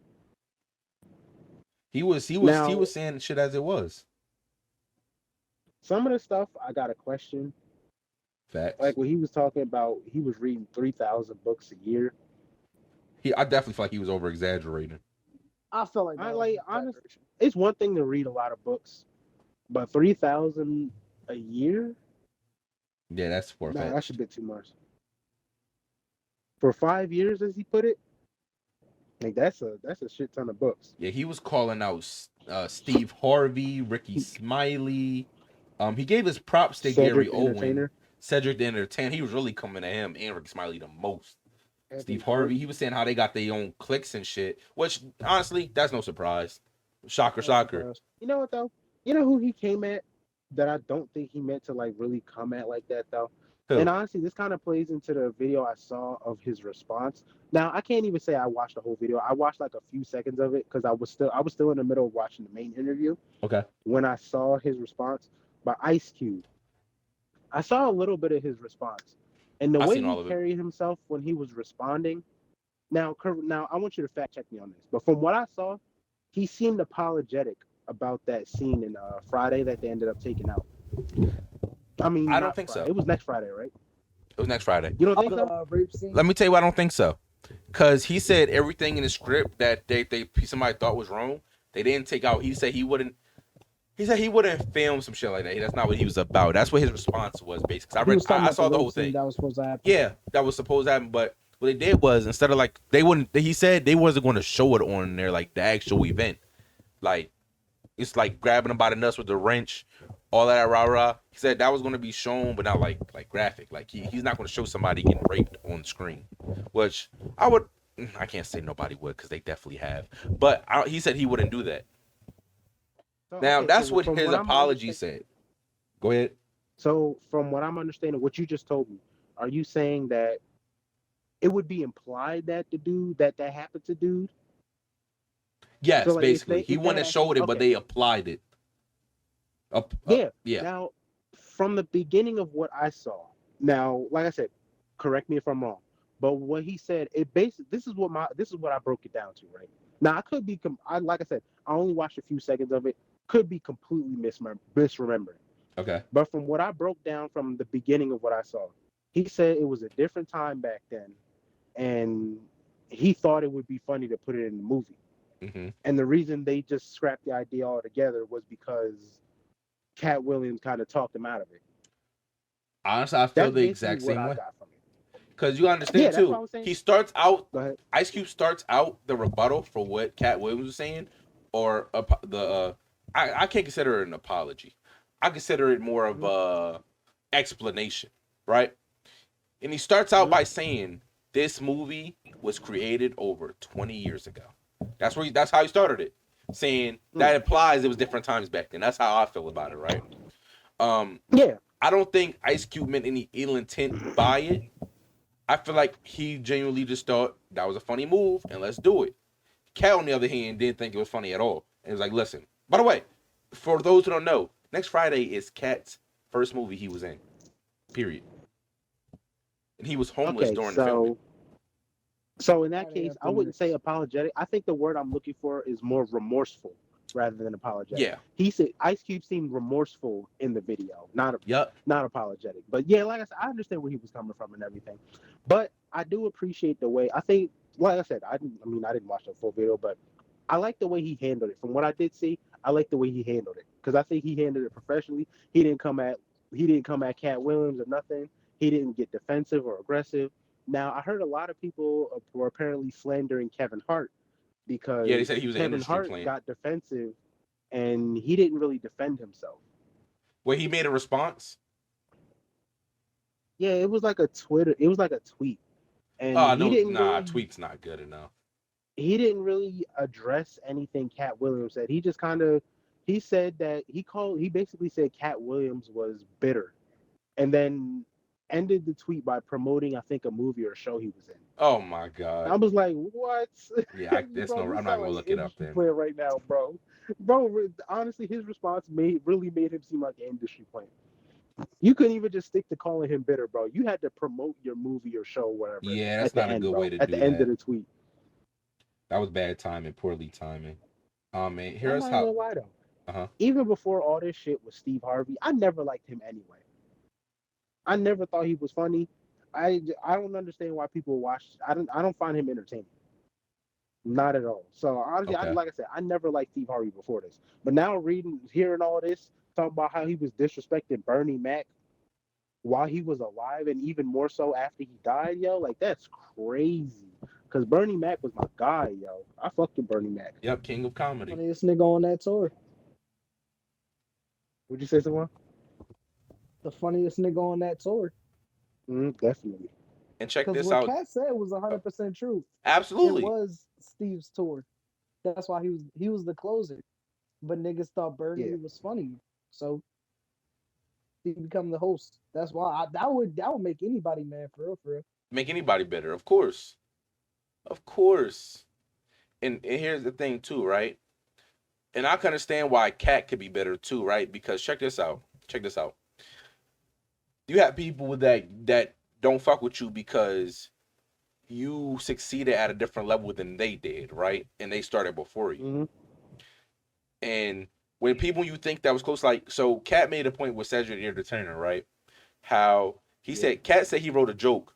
He was Now, saying shit as it was. some of the stuff I got a question. Facts. Like when he was talking about, he was reading 3,000 books a year. I definitely feel like he was over exaggerating. I feel like I that was like an honest. exaggeration. It's one thing to read a lot of books, but 3,000 a year? Yeah, that's far Nah, that's a fetched. bit too much. For 5 years, as he put it, like that's a shit ton of books. Yeah, he was calling out Steve Harvey, Ricky Smiley. He gave his props to Gary Cedric the Owen, Entertainer. Cedric the Entertainer. He was really coming at him and Ricky Smiley the most. Anthony Steve Harvey, Ford. he was saying how they got their own cliques and shit, which honestly, that's no surprise. Shocker, I'm shocker. surprised. You know what though? You know who he came at that I don't think he meant to like really come at like that though. Who? And honestly, this kind of plays into the video I saw of his response. Now I can't even say I watched the whole video. I watched like a few seconds of it because I was still in the middle of watching the main interview Okay. when I saw his response by Ice Cube. I saw a little bit of his response, and the I way seen he all of it. carried himself when he was responding. Now I want you to fact check me on this, but from what I saw, he seemed apologetic about that scene in Friday that they ended up taking out. I mean, I don't not think Friday. so. It was next Friday, right? It was next Friday. You don't Oh, think the so? rape scene. Let me tell you why I don't think so. Cause he said everything in the script that somebody thought was wrong, they didn't take out. He said he wouldn't. He said he wouldn't film some shit like that. That's not what he was about. That's what his response was, basically. He was talking I about saw the rape whole scene thing. that was supposed to happen. Yeah, that was supposed to happen. But what they did was instead of like they wouldn't. He said they wasn't going to show it on there like the actual event. Like it's like grabbing him by the nuts with the wrench, all that rah rah. He said that was going to be shown, but not like graphic. Like he's not going to show somebody getting raped on screen, which I can't say nobody would because they definitely have. But he said he wouldn't do that. So, Now okay, that's so what from his what I'm apology said. Go ahead. So from what I'm understanding, what you just told me, are you saying that it would be implied that the dude that happened to dude? Yes, So like basically, he if they wouldn't have actually showed it, but okay, they applied it. yeah. Yeah. Now, from the beginning of what I saw, now, like I said, correct me if I'm wrong, but what he said, it basically this is what I broke it down to, right? Now, I could be, like I said, I only watched a few seconds of it, could be completely misremembering. Okay. But from what I broke down from the beginning of what I saw, he said it was a different time back then, and he thought it would be funny to put it in the movie. Mm-hmm. And the reason they just scrapped the idea altogether was because Katt Williams kind of talked him out of it. Honestly, I feel That's the basically exact what same I way. got from it. Because you understand Yeah, that's what I too. was saying. He starts out. Go ahead. Ice Cube starts out the rebuttal for what Katt Williams was saying, or I can't consider it an apology. I consider it more of a explanation, right? And he starts out by saying this movie was created over 20 years ago. That's how he started it, saying that implies it was different times back then. That's how I feel about it, right? Yeah. I don't think Ice Cube meant any ill intent by it. I feel like he genuinely just thought that was a funny move and let's do it. Cal, on the other hand, didn't think it was funny at all. And was like, listen, by the way, for those who don't know, next Friday is Katt's first movie he was in. Period. And he was homeless during the filming. So in that Friday case, after I wouldn't say next. apologetic. I think the word I'm looking for is more remorseful rather than apologetic. Yeah. He said Ice Cube seemed remorseful in the video, not Yep. apologetic. But yeah, like I said, I understand where he was coming from and everything. But I do appreciate the way I think. Like I said, I didn't watch the full video, but I like the way he handled it. From what I did see, I like the way he handled it because I think he handled it professionally. He didn't come at Katt Williams or nothing. He didn't get defensive or aggressive. Now I heard a lot of people were apparently slandering Kevin Hart because Yeah, they said he was an Kevin industry Hart plant. got defensive and he didn't really defend himself. Where he made a response. Yeah, it was like a tweet, and he didn't really tweet's not good enough. he didn't really address anything Katt Williams said. He just kind of he said that he basically said Katt Williams was bitter, and then ended the tweet by promoting I think a movie or a show he was in. Oh my I god. was like, what? Yeah, that's Bro, no. you I'm not sound gonna like look an it up industry then. player right now, bro. Bro, honestly, his response really made him seem like an industry player. You couldn't even just stick to calling him bitter, bro. You had to promote your movie or show, whatever, Yeah, at that's the not a end, good way bro. to At the do end of that. the tweet. That was bad timing, poorly timing. Man, I'm here's not even how. gonna lie though. Uh-huh. Even before all this shit with Steve Harvey, I never liked him anyway. I never thought he was funny. I don't understand why people watch. I don't find him entertaining. Not at all. So honestly, Okay. like I said, I never liked Steve Harvey before this. But now hearing all this, talking about how he was disrespecting Bernie Mac while he was alive, and even more so after he died, yo, like that's crazy. Cause Bernie Mac was my guy, yo. I fucked with Bernie Mac. Yep, king of comedy. Funniest nigga on that tour. Would you say someone? The funniest nigga on that tour. Definitely. And check Because this what out. Kat said was 100% true. It Absolutely. was Steve's tour. That's why he was the closer. But niggas thought Yeah. Bernie was funny, so he become the host. That's why that would make anybody mad for real, for real. Make anybody better, of course. Of course. And here's the thing too, right? And I can understand why Cat could be better too, right? Because check this out. Check this out. You have people that don't fuck with you because you succeeded at a different level than they did, right? And they started before you. hmm And when people you think that was close, like so, Cat made a point with Cedric the Entertainer, right? How he Yeah. said Cat said he wrote a joke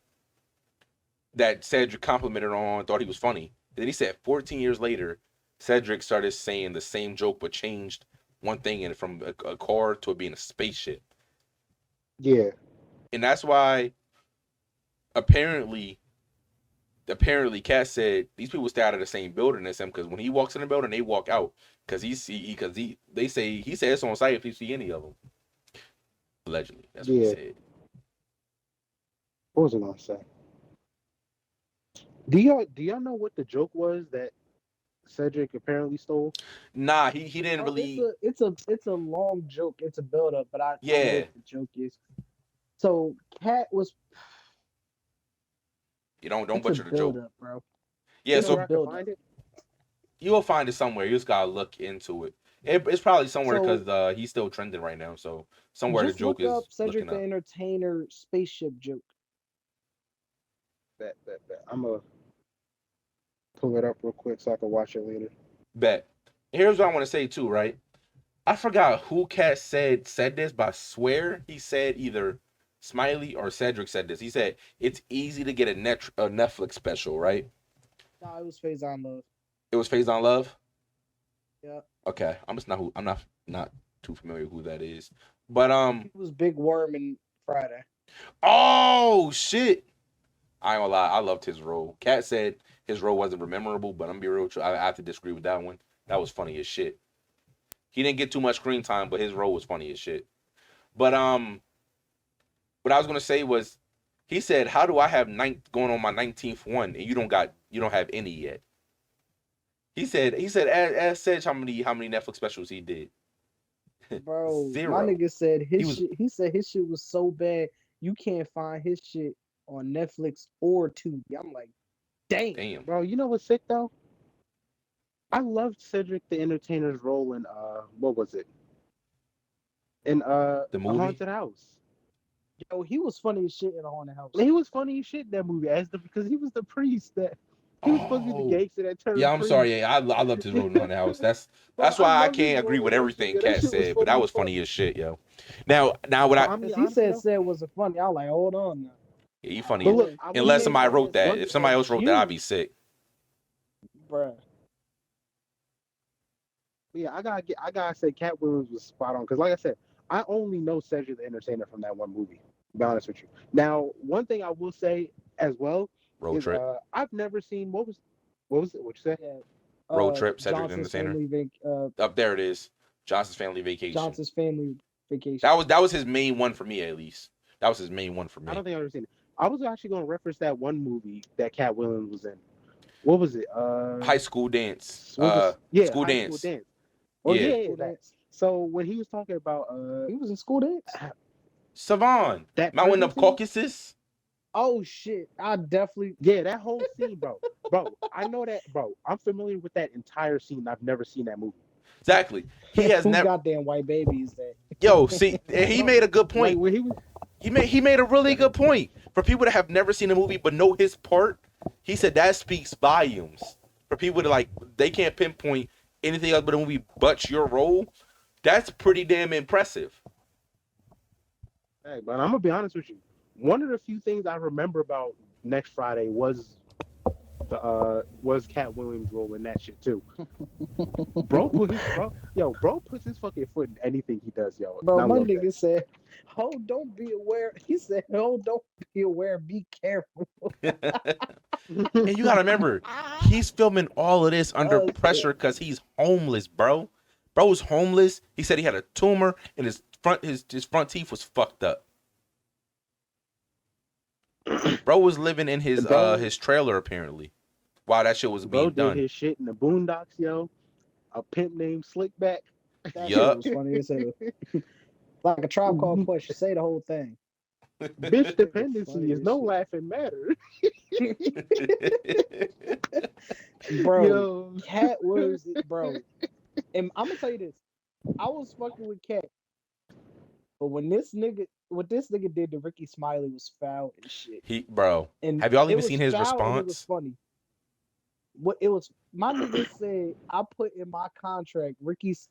that Cedric complimented on, thought he was funny. And then he said 14 years later, Cedric started saying the same joke but changed one thing in it from a car to it being a spaceship. Yeah. And that's why apparently Cat said these people stay out of the same building as him because when he walks in the building, they walk out because they say he says on site if you see any of them. Allegedly, that's what he Yeah. said. What was I gonna say? Do y'all know what the joke was that Cedric apparently stole? Nah, he didn't Oh, it's really. a it's a it's a long joke. It's a build up, but I know Yeah, what the joke is. So Cat was you don't it's a butcher the build joke. up, bro. Yeah, You know It's a where so I can build up. find it? you'll find it somewhere. You just gotta look into it. It's probably somewhere So because he's still trending right now. So somewhere the just joke look up is Cedric looking the up. Entertainer spaceship joke. Bet. I'm gonna pull it up real quick so I can watch it later. Bet. Here's what I want to say too, right? I forgot who Cat said this, but I swear he said either Smiley or Cedric said this. He said it's easy to get a Netflix special, right? No, it was Phase on Love. It was Phase on Love. Yeah. Okay, I'm not too familiar who that is, but He was Big Worm in Friday. oh shit! I ain't gonna lie, I loved his role. Cat said his role wasn't memorable, but I'm gonna be real. I have to disagree with that one. That was funny as shit. He didn't get too much screen time, but his role was funny as shit. But what I was gonna say was, he said, "How do I have going on my 19th one and you don't have any yet?" He said, ask Sedge how many Netflix specials he did. Bro, my Zero. nigga said He his was shit. He said his shit was so bad you can't find his shit on Netflix or Tubi. I'm like, damn. damn. Bro, you know what's sick though? I loved Cedric the Entertainer's role in what was it? In The A movie. Haunted House. Yo, he was funny as shit in a haunted house. He was funny as shit in that movie because he was the priest that he was supposed to be the Oh, gangster that turned yeah. I'm priest. sorry. Yeah, I loved his role in Haunted House. That's Bro, that's I why I loved his can't agree role with in that shit. everything Yo, that Cat shit was said, but funny that as was fuck. funny as shit, yo. Now what But I I mean, Cause he honestly said though, wasn't funny. I was like, hold on now. yeah, he funny. but Yeah, look, I will Unless he say ain't somebody funny wrote as that. fuck If as somebody else wrote that, I'd you, be sick. bruh. yeah, I gotta say Katt Williams was spot on because like I said, I only know Cedric the Entertainer from that one movie. To be honest with you. Now, one thing I will say as well Road is trip. I've never seen what was it? What you say? Yeah. Road trip. Cedric the Johnson's Entertainer. family Up there it is. Johnson's Family Vacation. Johnson's family vacation. That was his main one for me at least. That was his main one for I me. don't think I've ever seen it. I was actually going to reference that one movie that Katt Williams was in. What was it? High School Dance. What was yeah, School High School Dance. Dance. Oh Yeah. yeah, School that. dance. So when he was talking about He was in school dance. Savon. that Mountain prison of scene, Caucasus. Oh shit! I definitely. Yeah, that whole scene, bro. Bro, I know that, bro. I'm familiar with that entire scene. I've never seen that movie. Exactly. He has Who never. goddamn white babies that? Yo, see, and he No, made a good like point. when he was. He made a Go really ahead. good point for people that have never seen the movie but know his part. He said that speaks volumes for people to like they can't pinpoint anything else but a movie but your role. That's pretty damn impressive. Hey, but I'm gonna be honest with you. One of the few things I remember about Next Friday was Cat Williams' role in that shit too. Bro puts his fucking foot in anything he does, yo. And Bro, I my love that. nigga said, "Oh, don't be aware." He said, "Oh, don't be aware. Be careful." And you gotta remember, he's filming all of this under Oh shit, pressure because he's homeless, bro. Bro's homeless. He said he had a tumor and his front teeth was fucked up. Bro was living in Bro, his trailer apparently while that shit was bro being did done. his shit in the Boondocks, yo. A pimp named Slickback. that shit Yup. was funny as hell. Like a Tribe Called Quest. You say the whole thing. Bitch That shit was dependency funny is as no shit. laughing matter. Bro, Yo. Cat Williams, bro. And I'm gonna tell you this. I was fucking with Cat, but what this nigga did to Ricky Smiley was foul and shit. Bro, And have y'all it even was seen his foul and it was response? funny. What it was, my nigga said, I put in my contract,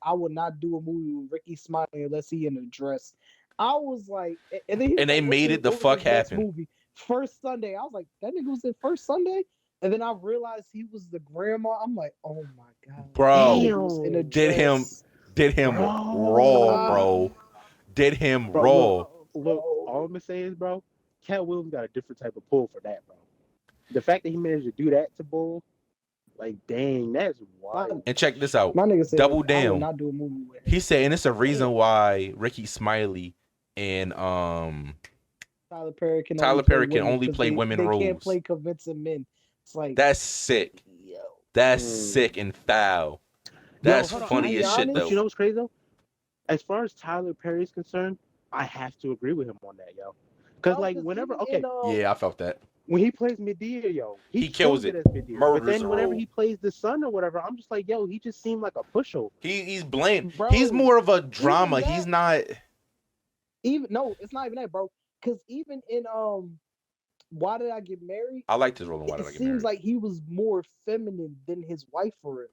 I will not do a movie with Ricky Smiley unless he in a dress. I was like, and then he was And they like, made it the what was fuck his next happen. movie? First Sunday. I was like, that nigga was in First Sunday? And then I realized he was the grandma. I'm like, oh my God. That Bro, nigga was in a Damn. did him dress. did him raw, Bro. bro. Did him Bro, look, raw. Oh, look, bro. all I'm gonna say is, bro, Cat Williams got a different type of pull for that, bro. The fact that he managed to do that to Bull, like, dang, that's My, wild. And check this out. my nigga said, Double I would down. not do a movie with him. He said, and it's a reason Damn. why Ricky Smiley and Tyler Perry can only Tyler play Perry can women only because play women they can't roles. play convincing men. It's like, That's sick. yo. That's Mm. sick and foul. Yo, That's hold on. funny be as shit honest, But you though. know what's crazy though? As far as Tyler Perry's concerned, I have to agree with him on that, yo. Cause bro, like because whenever, even okay, in Yeah, I felt that. when he plays Medea, yo, He he kills kills it. it as Medea. But Murders the then whenever role. he plays the son or whatever, I'm just like, yo, he just seemed like a pushover. He's bland. He's bro, more of a even drama. He's that, not. even no, it's not even that, bro. Because even in Why Did I Get Married? I liked his role in Why It Did I Get seems Married? like he was more feminine than his wife for it.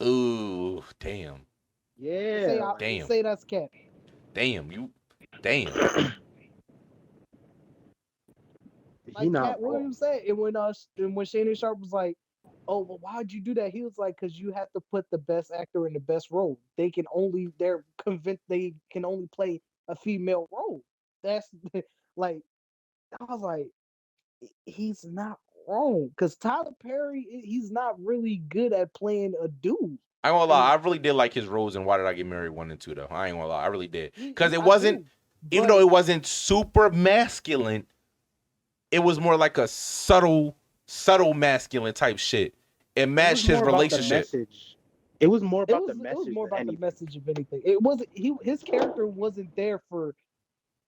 Ooh, damn, Yeah, like, Damn. Say that's Cat. damn, damn. he Like not Cat wrong. Williams said, and when Shannon Sharp was like, "Oh, well, why'd you do that?" He was like, "Cause you have to put the best actor in the best role. They're convinced they can only play a female role." That's like, I was like, he's not wrong. Cause Tyler Perry, he's not really good at playing a dude. I ain't gonna lie. And I really did like his roles in Why Did I Get Married 1 and 2 though. I ain't gonna lie. I really did because it I wasn't. do, Even but though it wasn't super masculine, it was more like a subtle masculine type shit. It It was matched his more about the relationship. message. It was more about the it was message more than about the anything. message of anything. It wasn't his character wasn't there for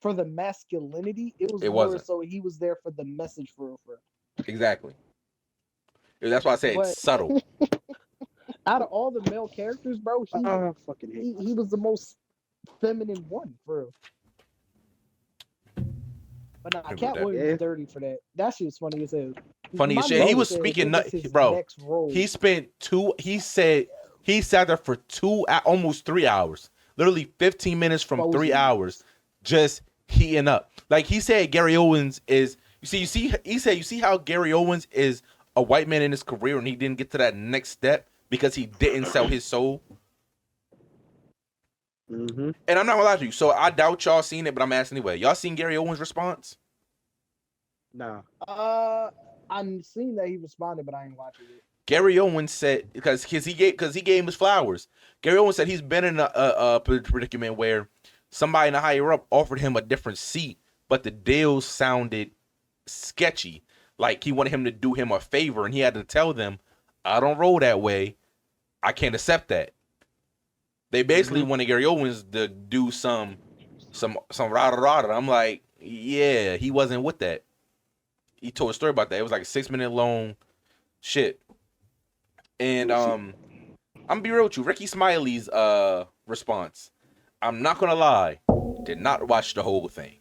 the masculinity. It was It more wasn't so he was there for the message for real, for real. exactly. That's why I said it's But subtle. out of all the male characters, bro, I fucking hate he myself. was the most feminine one for real. But nah, agree with Cat that. Williams Yeah. is dirty for that. That shit was funny as hell. Funny My as shit. He nigga was said speaking it was his bro. next role. He spent he said he sat there for almost 3 hours. Literally 15 minutes from 3 Frozen. hours just heating up. Like he said Gary Owens is he said you see how Gary Owens is a white man in his career and he didn't get to that next step because he didn't sell his soul. Mm-hmm. And I'm not gonna lie to you. So I doubt y'all seen it, but I'm asking anyway. Y'all seen Gary Owens' response? Nah. I seen that he responded, but I ain't watching it. Gary Owens said because he gave him his flowers. Gary Owens said he's been in a predicament where somebody in the higher up offered him a different seat, but the deal sounded sketchy. Like he wanted him to do him a favor, and he had to tell them, "I don't roll that way. I can't accept that." They basically wanted Gary Owens to do some rada rada. I'm like, yeah, he wasn't with that. he told a story about that. It was like a 6-minute long shit. And I'm gonna be real with you. Ricky Smiley's response. I'm not gonna lie, did not watch the whole thing.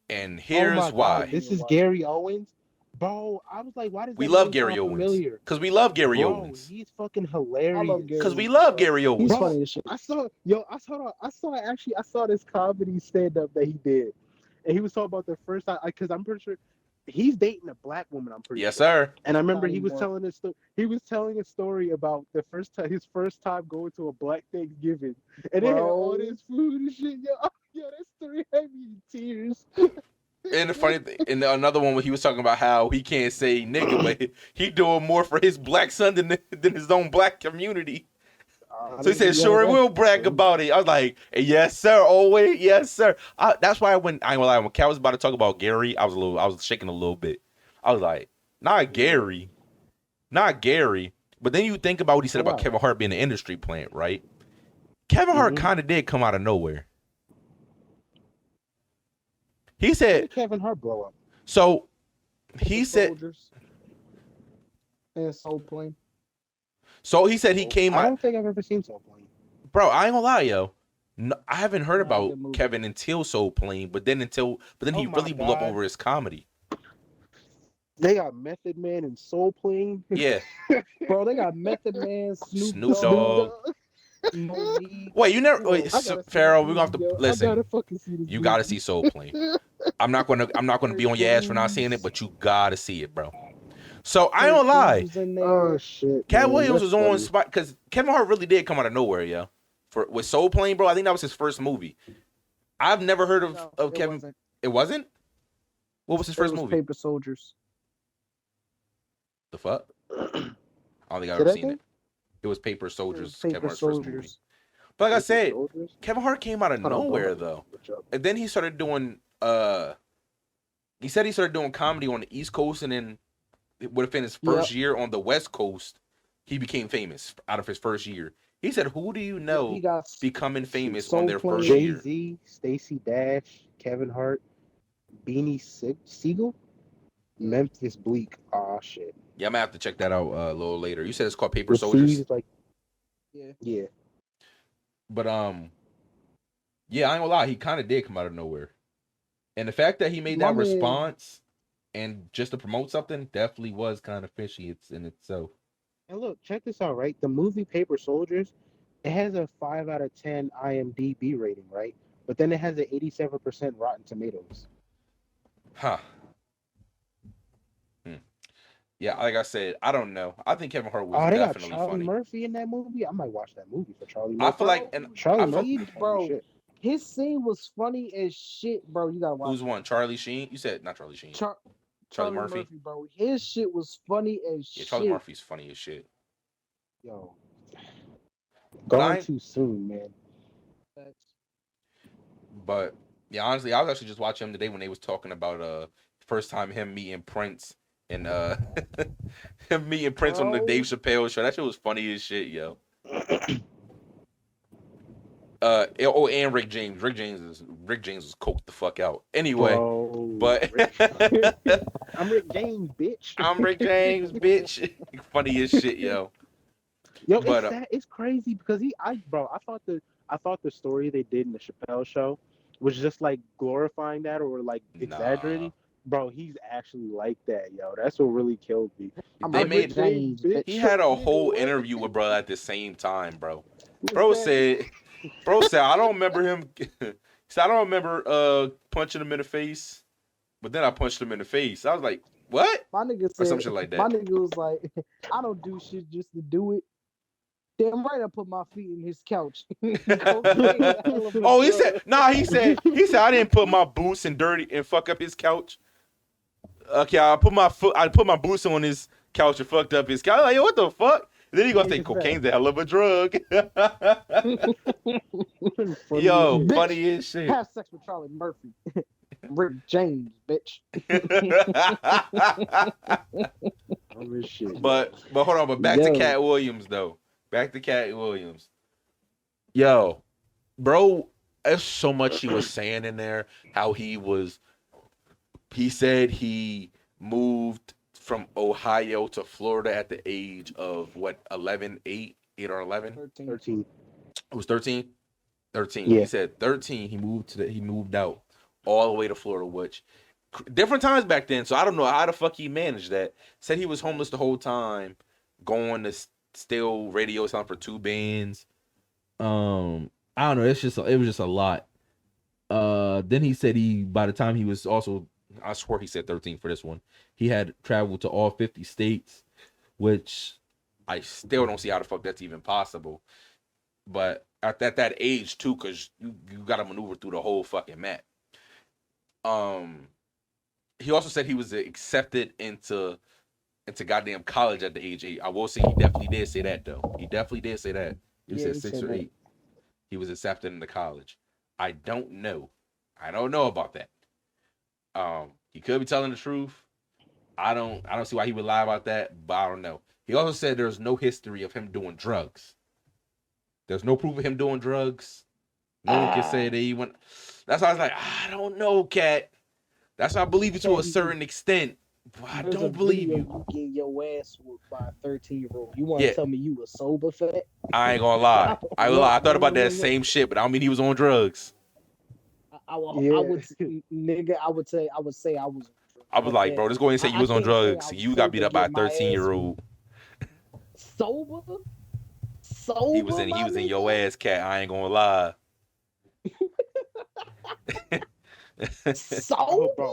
And Oh here's my why. God, this is Gary Owens, bro. I was like, why does We that love name Gary sound Owens. familiar? Because we love Gary Bro, Owens. he's fucking I hilarious. love Gary. Because we love Gary He's Owens. funny as shit. I saw this comedy stand up that he did, and he was talking about the first time because I'm pretty sure he's dating a black woman. I'm pretty Yes, sure. sir. And I remember Not he was anymore. telling this story. He was telling a story about his first time going to a black Thanksgiving, and they had all Bro. this food and shit. Yo, that story had me in tears. And the funny thing, and another one where he was talking about how he can't say nigga, but he doing more for his black son than his own black community. So he said, "Sure, we'll brag about it." I was like, "Yes, sir. Oh wait, yes, sir." That's why I ain't gonna lie. When Cal was about to talk about Gary, I was shaking a little bit. I was like, "Not Gary, not Gary." But then you think about what he said about Kevin Hart being an industry plant, right? Kevin Hart kind of did come out of nowhere. He How said, did Kevin Hart blow up? so he The said, Soldiers and Soul Plane. so he said he came I out. don't think I've ever seen Soul Plane. Bro, I ain't gonna lie, yo. No, I haven't heard Nah, about good movie. Kevin until Soul Plane, but then he Oh my really blew up God. over his comedy. They got Method Man and Soul Plane. Yeah, Bro, they got Method Man, Snoop Dogg. Monique. Wait, you never Yo, wait, I gotta see Pharaoh. this We're gonna have movie, to yo. I listen. gotta fucking see this You movie. gotta see Soul Plane. I'm not gonna be on your ass for not seeing it, but you gotta see it, bro. So I ain't gonna lie. was in there. Oh shit. Katt man, Williams that's was on funny. spot because Kevin Hart really did come out of nowhere, yo. With Soul Plane, bro. I think that was his first movie. I've never heard No, of it Kevin. wasn't. It wasn't. What was his It first was movie? Paper Soldiers. The fuck? I don't think I've Say ever that seen again? it. It was Paper It was Soldiers, Paper Kevin Hart's first movie. Soldiers. But like I Paper said, Soldiers? Kevin Hart came out of Hold on, nowhere hold on. though. Switch up. And then he started doing he said he started doing comedy on the East Coast, and then within his first year on the West Coast, he became famous out of his first year. He said, "Who do you know He got becoming famous Soul on their Plane. first year?" Jay-Z, Stacey Dash, Kevin Hart, Beanie Siegel, Memphis Bleak. Oh shit. Yeah, I'm gonna have to check that out a little later. You said it's called Paper With Soldiers, Steve, like, Yeah. yeah. but yeah, I ain't gonna lie, he kind of did come out of nowhere, and the fact that he made My that man- response and just to promote something definitely was kind of fishy. It's in itself. And look, check this out, right? The movie Paper Soldiers, it has a 5 out of 10 IMDb rating, right? But then it has an 87% Rotten Tomatoes. Huh. Yeah, like I said, I don't know. I think Kevin Hart was Oh, they got definitely Charlie funny. Murphy in that movie. I might watch that movie for Charlie I Murphy. feel like, and Charlie I feel, Murphy, funny bro. as shit. His scene was funny as shit, bro. You gotta watch who's one? Charlie Sheen? You said not Charlie Sheen. Charlie Murphy? bro. His shit was funny as Yeah, shit. Charlie Murphy's funny as shit. Yo, But gone too soon, man. But yeah, honestly, I was actually just watching him today when they was talking about first time him meeting Prince and him meeting Prince on the Oh. Dave Chappelle show. That shit was funny as shit, yo. And Rick James. Rick James was coked the fuck out. Anyway, Bro, but I'm Rick James, bitch. I'm Rick James, bitch. Funny as shit, yo. Yo, But, it's crazy because I thought the story they did in the Chappelle show was just like glorifying that or like exaggerating. Bro, he's actually like that, yo. That's what really killed me. They made James, bitch. he had a whole interview with bro at the same time, bro. Bro said, I don't remember him. He said, I don't remember punching him in the face, but then I punched him in the face. I was like, what? My nigga Or said, some shit like that. My nigga was like, I don't do shit just to do it. Damn right, I put my feet in his couch. Oh, he said, he said, I didn't put my boots in dirty and fuck up his couch. Okay, I put my boots on his couch and fucked up his couch. I'm like, yo, what the fuck? And then he gonna say cocaine's a hell of a drug. Yo, funny as shit. Have sex with Charlie Murphy. Rick James, bitch. But hold on, but back to Katt Williams though. Back to Katt Williams. Yo, bro, there's so much he was saying in there. How he said he moved from Ohio to Florida at the age of what, 11, 8 or 11? 13. 13. It was 13. 13. Yeah. He said 13. He moved out all the way to Florida, which different times back then. So I don't know how the fuck he managed that. Said he was homeless the whole time, going to steal radio sound for 2 bands. I don't know. It was just a lot. Then he said by the time he was also, I swear he said 13 for this one. He had traveled to all 50 states, which I still don't see how the fuck that's even possible. But at that age too, because you got to maneuver through the whole fucking map. He also said he was accepted into goddamn college at the age 8. I will say he definitely did say that though. He definitely did say that. He said 6 or 8. He was accepted into college. I don't know about that. He could be telling the truth. I don't see why he would lie about that, but I don't know. He also said there's no history of him doing drugs. There's no proof of him doing drugs. No one can say that he went. That's why I was like, I don't know, Katt. That's why I believe you to a certain extent, but I don't believe you. You getting your ass whooped by a 13-year-old. You want to tell me you was sober for that? I ain't gonna lie. I thought about that same shit, but I don't mean he was on drugs. I would say I was. I was like, bro, just go ahead and say you was on drugs. You got beat up by a 13-year-old. Sober? He was in your ass, Katt. I ain't gonna lie. Sober?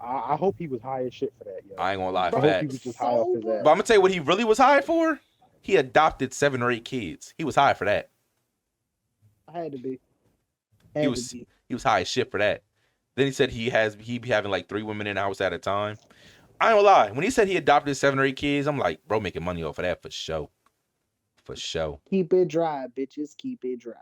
I hope he was high as shit for that, yo. I ain't gonna lie for I hope that. he was just high off his ass. But I'm gonna tell you what he really was high for. He adopted 7 or 8 kids. He was high for that. I had to be. He was high as shit for that. Then he said he be having like 3 women in the house at a time. I ain't gonna lie. When he said he adopted 7 or 8 kids, I'm like, bro, making money off of that for sure. For sure. Keep it dry, bitches. Keep it dry.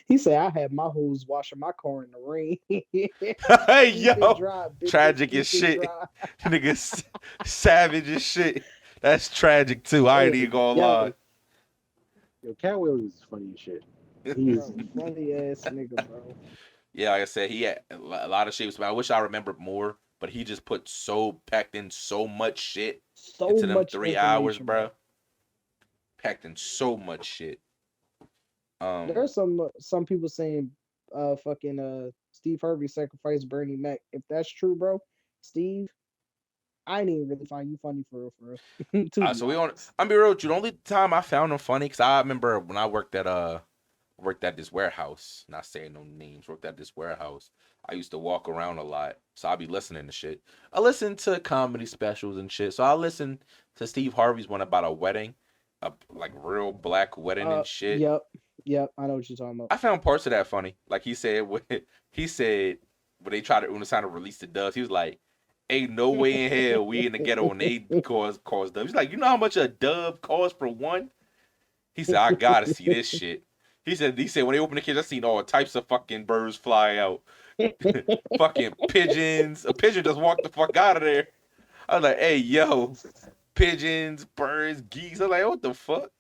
He said, I had my hoes washing my car in the rain. Hey, yo. Dry, tragic as shit. Niggas savage as shit. That's tragic, too. I ain't even gonna lie. Yo, Katt William is funny as shit. He's funny ass nigga, bro. Yeah, like I said, he had a lot of shapes, but I wish I remembered more. But he just packed in so much shit into them 3 hours, bro. Packed in so much shit. There's some people saying Steve Harvey sacrificed Bernie Mac. If that's true, bro, Steve, I ain't even really find you funny for real. So I'm be real with you. The only time I found him funny, because I remember when I worked at this warehouse, not saying no names, worked at this warehouse. I used to walk around a lot, so I'll be listening to shit. I listen to comedy specials and shit. So I listen to Steve Harvey's one about a wedding, a like real black wedding and shit. Yep, I know what you're talking about. I found parts of that funny. Like he said when they tried to release the doves, he was like, "Ain't no way in hell we in the ghetto and they cause doves." He's like, "You know how much a dove costs for one?" He said, "I gotta see this shit." He said when they opened the cage, I seen all types of fucking birds fly out. Fucking pigeons. A pigeon just walked the fuck out of there. I was like, hey, yo. Pigeons, birds, geese. I was like, what the fuck?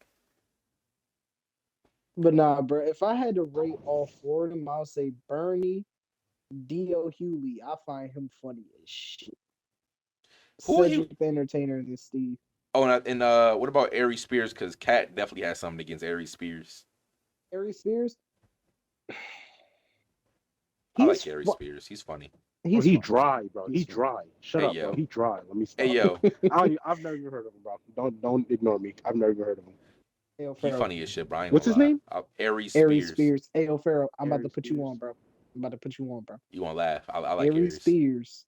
But nah, bro. If I had to rate all 4 of them, I would say Bernie, D.O. Hewley. I find him funny as shit. Cedric the Entertainer and Steve. Oh, and what about Ari Spears? Because Katt definitely has something against Ari Spears. Ari Spears? I like Ari Spears. He's funny. He's dry, bro. He's dry. Shut up, bro. He's dry. Let me stop. Hey, yo. I've never even heard of him, bro. Don't ignore me. I've never even heard of him. He's funny as shit, Brian. What's his name? Ari Spears. Ari Spears. Hey, yo, Pharaoh, I'm about to put you on, bro. You won't laugh. I like Ari Spears.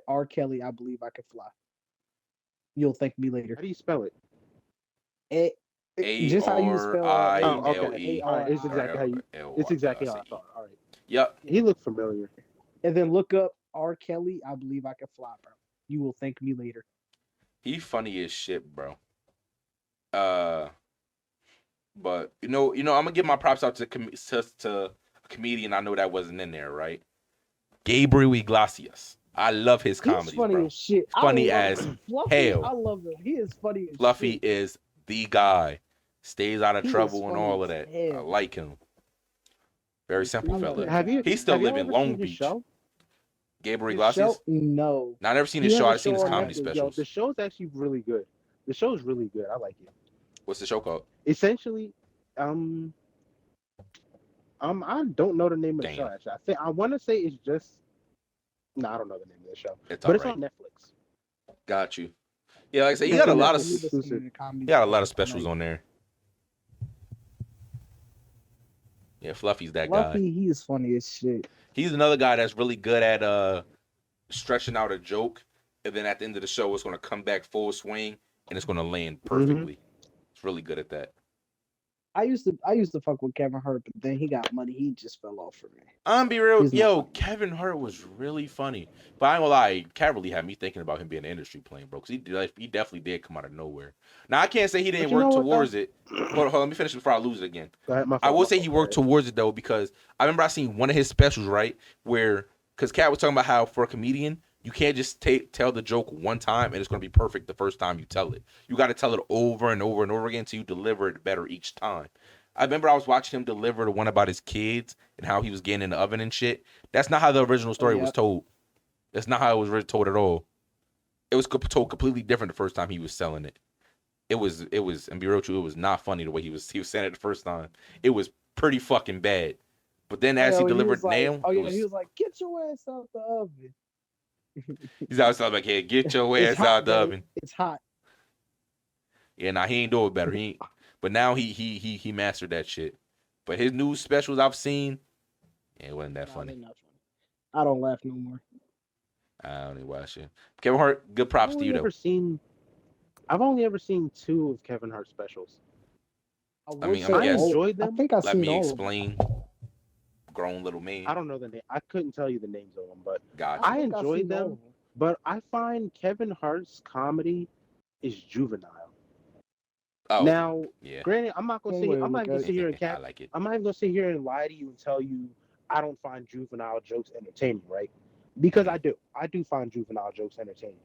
R. Kelly, I believe I could fly. You'll thank me later. How do you spell it? Just how you spell it. Okay. All right. It's exactly how I thought. All right. Yep. He looked familiar. And then look up R. Kelly, I believe I could fly, bro. You will thank me later. He funny as shit, bro. But you know, I'm gonna give my props out to a comedian I know that wasn't in there, right? Gabriel Iglesias. I love his comedy. He's funny bro. as shit. Funny as hell. I love him. He is funny as Fluffy shit. is the guy. Stays out of trouble and all of that. I like him. Very simple fella. He's still living Long Beach. Gabriel The show? Iglesias? No. Now, I never seen He his has show. a I've seen his show on comedy Netflix. Yo, specials. the show's actually really good. The show's really good. I like it. What's the show called? Essentially, I don't know the name of the show. Damn, Actually, I want to say it's just. No, I don't know the name of the show, it's but all it's right. on Netflix. Got you. Yeah, like I said, he It's got a a lot of Netflix exclusive. he got a lot of specials on there. Yeah, Fluffy's that guy. Fluffy, he is funny as shit. He's another guy that's really good at stretching out a joke, and then at the end of the show, it's gonna come back full swing and it's gonna land perfectly. It's really good at that. I used to fuck with Kevin Hart, but then he got money. He just fell off for me. I'm be real, He's not yo, funny. Kevin Hart was really funny, but I ain't gonna lie, Cat really had me thinking about him being an industry plane, bro, because he definitely did come out of nowhere. Now I can't say he didn't you know work what, towards it. Hold on, let me finish before I lose it again. Go ahead, my I fault, will my say fault. he Go worked ahead. towards it though, because I remember I seen one of his specials, right, where because Cat was talking about how for a comedian you can't just tell the joke one time and it's gonna be perfect the first time you tell it. You got to tell it over and over and over again until you deliver it better each time. I remember I was watching him deliver the one about his kids and how he was getting in the oven and shit. That's not how the original story was told. That's not how it was really told at all. It was told completely different the first time he was selling it. It was, and be real true, it was not funny the way he was saying it the first time. It was pretty fucking bad. But then as he delivered nail, he was like, "Get your ass out the oven." he's always like, "Hey, get your It's ass hot, out the babe. oven." It's hot. Yeah, nah, he ain't do it better. But now he mastered that shit. But his new specials I've seen, it wasn't that Nah, funny. they're not funny. I don't laugh no more. I don't even watch it. Kevin Hart, good props to you though. I've only ever seen 2 of Kevin Hart's specials. I mean, I enjoyed them. I think I've Let seen me all explain. Grown little man. I don't know the name. I couldn't tell you the names of them, but Gotcha. I think I've enjoyed seen all them. of them. But I find Kevin Hart's comedy is juvenile. Oh, Now, yeah. granted, I'm not gonna Same way sit. to I'm not look gonna at sit here it. and cap. I like it. I'm not even gonna sit here and lie to you and tell you I don't find juvenile jokes entertaining, right? Because I do. I do find juvenile jokes entertaining.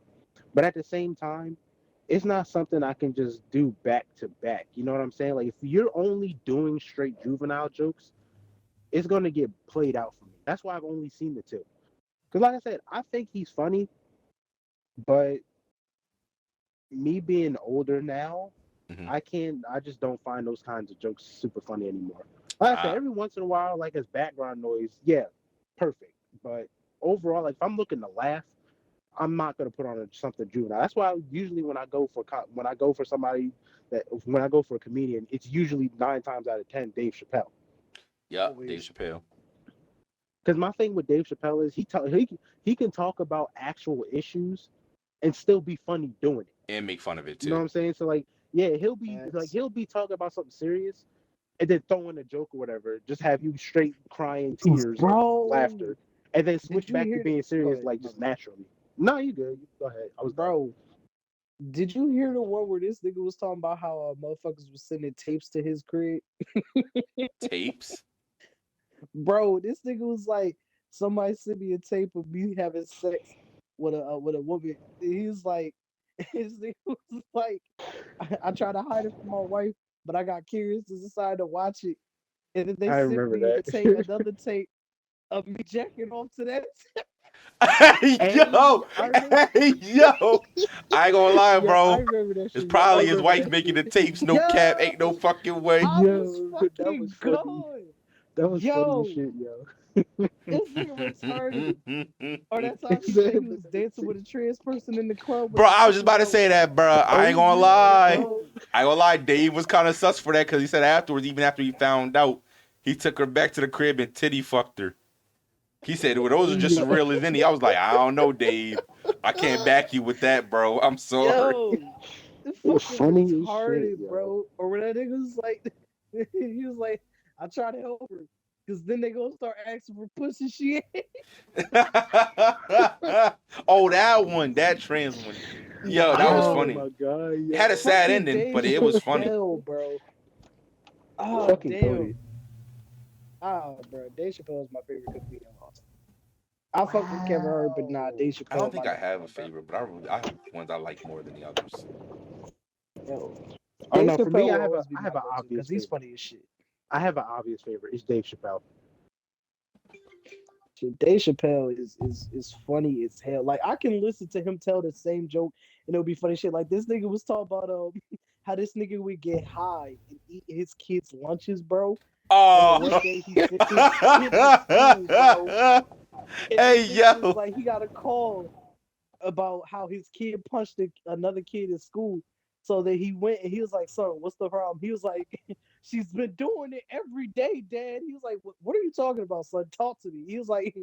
But at the same time, it's not something I can just do back to back. You know what I'm saying? Like if you're only doing straight juvenile jokes, it's gonna get played out for me. That's why I've only seen the 2. Because like I said, I think he's funny, but me being older now, I just don't find those kinds of jokes super funny anymore. Like I said, every once in a while, like as background noise, yeah, perfect. But overall, like if I'm looking to laugh, I'm not gonna put on something juvenile. That's why usually when I go for a comedian, it's usually 9 times out of 10 Dave Chappelle. Yep, Dave Chappelle. Because my thing with Dave Chappelle is he can talk about actual issues and still be funny doing it. And make fun of it too. You know what I'm saying? So like, yeah, he'll be talking about something serious and then throw in a joke or whatever, just have you straight crying tears of laughter, and then switch back to being serious like just naturally. No, you good. You go ahead. Did you hear the one where this nigga was talking about how motherfuckers was sending tapes to his crib? Tapes? Bro, this nigga was like, somebody sent me a tape of me having sex with a woman. He was like, his nigga was like, I tried to hide it from my wife, but I got curious and decided to watch it. And then they sent me another tape of me jacking off to that. yo, I ain't gonna lie, bro. I remember that shit. It's probably his wife making the tapes. No cap, ain't no fucking way. That was funny. That was funny as shit, yo. This nigga retarded. Or that time he said he was dancing with a trans person in the club. Bro, I was just about to say that, bro. I ain't gonna lie. I ain't gonna lie. Dave was kind of sus for that because he said afterwards, even after he found out, he took her back to the crib and titty fucked her. He said, well, those are just as real as any. I was like, I don't know, Dave. I can't back you with that, bro. I'm sorry. Yo, it was funny as shit, bro. Or when that nigga was like, he was like, I try to help her. Because then they gonna start asking for pussy shit. Oh, that one. That trans one. Yo, that was funny. Oh, my God. Yo. It had a sad ending, Dave but it was funny. Chappelle, bro. Oh, Fucking damn. Cody. Oh, bro. Dave Chappelle is my favorite comedian of all time. I fuck with Kevin Hart, but nah, Dave Chappelle. I don't think I have a favorite, but I have ones I like more than the others. Yo. Oh, Dave no, for me, Chappelle I have will an always be my obvious because he's favorite. funny as shit. I have an obvious favorite. It's Dave Chappelle. Shit, Dave Chappelle is funny as hell. Like I can listen to him tell the same joke and it'll be funny shit. Like this nigga was talking about how this nigga would get high and eat his kids' lunches, bro. And then Oh. one day he sent his kid to school, bro. And Hey this nigga was yo. like, he got a call about how his kid punched another kid in school. So that he went and he was like, "Son, what's the problem?" He was like, "She's been doing it every day, Dad." He was like, "What are you talking about, son? Talk to me." He was like,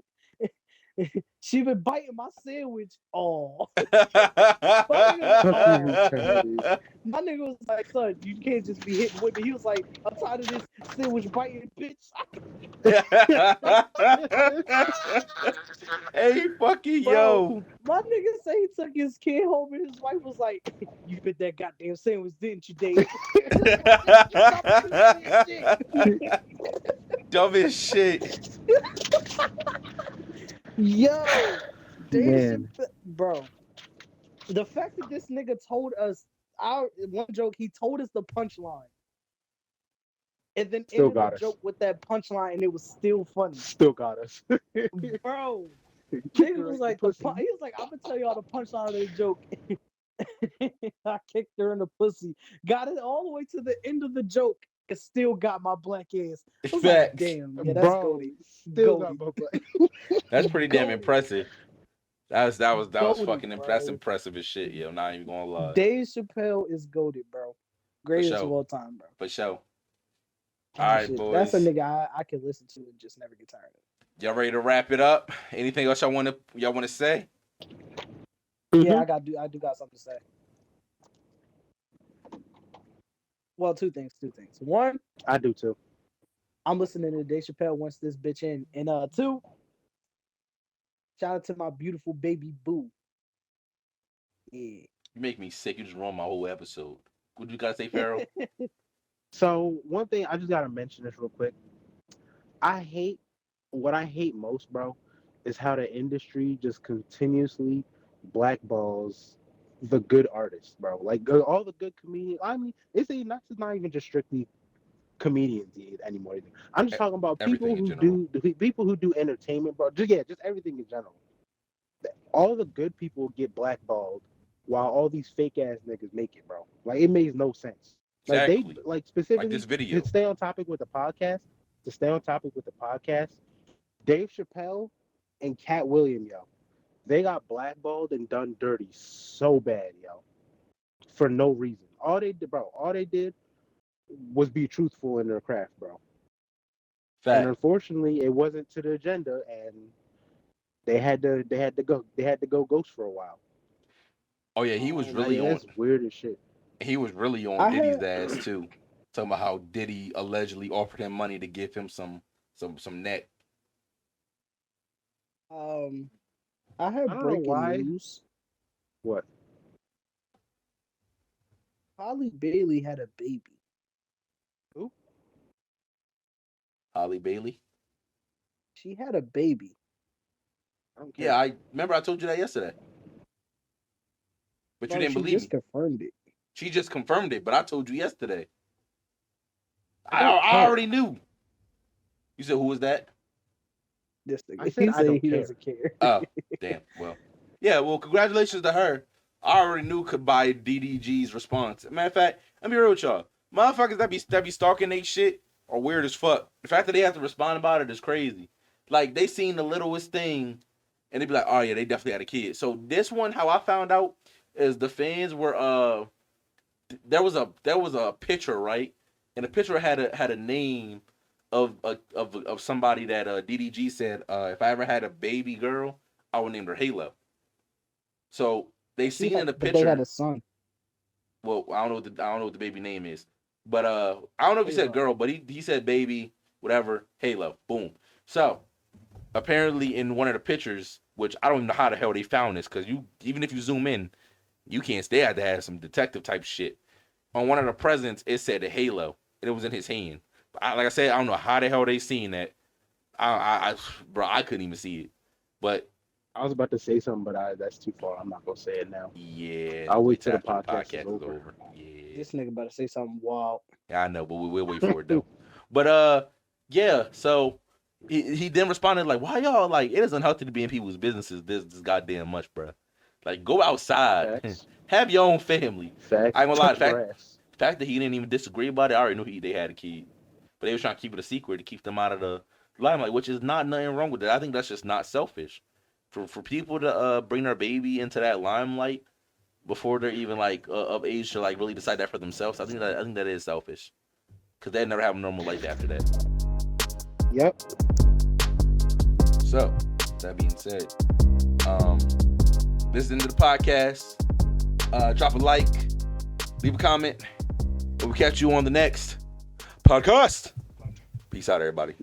"She been biting my sandwich." Oh, my nigga was Fucking oh, retarded. my nigga was like, "Son, you can't just be hitting with me." He was like, "I'm tired of this sandwich biting, bitch." Hey fucking Bro, yo. my nigga say he took his kid home and his wife was like, "You bit that goddamn sandwich, didn't you, Dave?" He was like, "Stop saying shit." Dumb as shit. Yo, Dave Man, Chappelle, bro. The fact that this nigga told us our one joke, he told us the punchline and then still ended the got us. joke with that punchline and it was still funny. Still got us. Bro, Kick nigga her was in the like pussy. he was like, "I'm gonna tell y'all the punchline of the joke." I kicked her in the pussy. Got it all the way to the end of the joke. It still got my black ass. I was like, Facts. damn, yeah, that's Bro, goated. still got my butt. That's pretty damn Goated. impressive. That was Goated, fucking that's bro. impressive as shit, yo. Not even gonna lie. Dave Chappelle is goated, bro. For Greatest of sure. all time, bro. For sure. All Oh, right, shit. That's a boys. nigga I can listen to and just never get tired of. Y'all ready to wrap it up? Anything else y'all wanna say? Yeah, Mhm. I do got something to say. Well, two things. One, I do too. I'm listening to Dave Chappelle once this bitch in. And two, shout out to my beautiful baby boo. Yeah. You make me sick. You just ruined my whole episode. What you gotta say, Pharaoh? So one thing I just gotta mention this real quick. What I hate most, bro, is how the industry just continuously blackballs the good artists, bro. Like all the good comedians. I mean, it's not even just strictly comedians anymore. Either. I'm just talking about Everything people in who general. do entertainment, bro. Just everything in general. All the good people get blackballed, while all these fake ass niggas make it, bro. Like it makes no sense. Like they Exactly. like Like specifically this to video. stay on topic with the podcast. To stay on topic with the podcast, Dave Chappelle and Katt William, yo, they got blackballed and done dirty so bad, yo, for no reason. All they did was be truthful in their craft, bro. And Fact. unfortunately, it wasn't to the agenda, and they had to go ghost for a while. Oh yeah, he was Like really on. that's weird as shit. He was really on I Diddy's had ass too. Talking about how Diddy allegedly offered him money to give him some neck. um I I had don't know breaking why. news. What? Holly Bailey had a baby. Who? Holly Bailey. She had a baby. I don't Yeah, care. I remember I told you that yesterday, but you Bro, didn't she believe just me. confirmed it. She just confirmed it, but I told you yesterday. I I don't I care. already knew. You said who was that? This I nigga. said He I said don't he care. doesn't care. Oh, damn. Well, yeah. Well, congratulations to her. I already knew could buy DDG's response. Matter of fact, let me be real with y'all. Motherfuckers that be stalking they shit are weird as fuck. The fact that they have to respond about it is crazy. Like they seen the littlest thing, and they be like, "Oh yeah, they definitely had a kid." So this one, how I found out is the fans were there was a picture, right, and the picture had a name of somebody that DDG said if I ever had a baby girl, I would name her Halo. So they seen in the But they had picture. a son. Well, I don't know what the baby name is, but I don't know if he said Halo. girl, but he said baby, whatever, Halo, boom. So apparently in one of the pictures, which I don't even know how the hell they found this, because you even if you zoom in, you can't stay had to have some detective type shit. On one of the presents, it said the Halo, and it was in his hand. Like I said, I don't know how the hell they seen that. Bro, I couldn't even see it. But I was about to say something, but that's too far. I'm not gonna say it now. yeah, I'll wait wait till till the after the podcast is podcast is over. over. Yeah, This nigga better say something wild. yeah, I know, but we'll wait for it though. But yeah. So he then responded like, "Why y'all like? It is unhealthy to be in people's businesses this goddamn much, bro. Like, go outside, Facts. have your own family." Facts. I ain't gonna lie, Touch the grass. fact that he didn't even disagree about it, I already knew they had a kid, but they was trying to keep it a secret to keep them out of the limelight, which is not nothing wrong with it. I think that's just not selfish for people to bring their baby into that limelight before they're even like of age to like really decide that for themselves. I think that is selfish because they never have a normal life after that. Yep. So, that being said, this is the end of the podcast. Drop a like, leave a comment. We'll catch you on the next podcast. Peace out, everybody.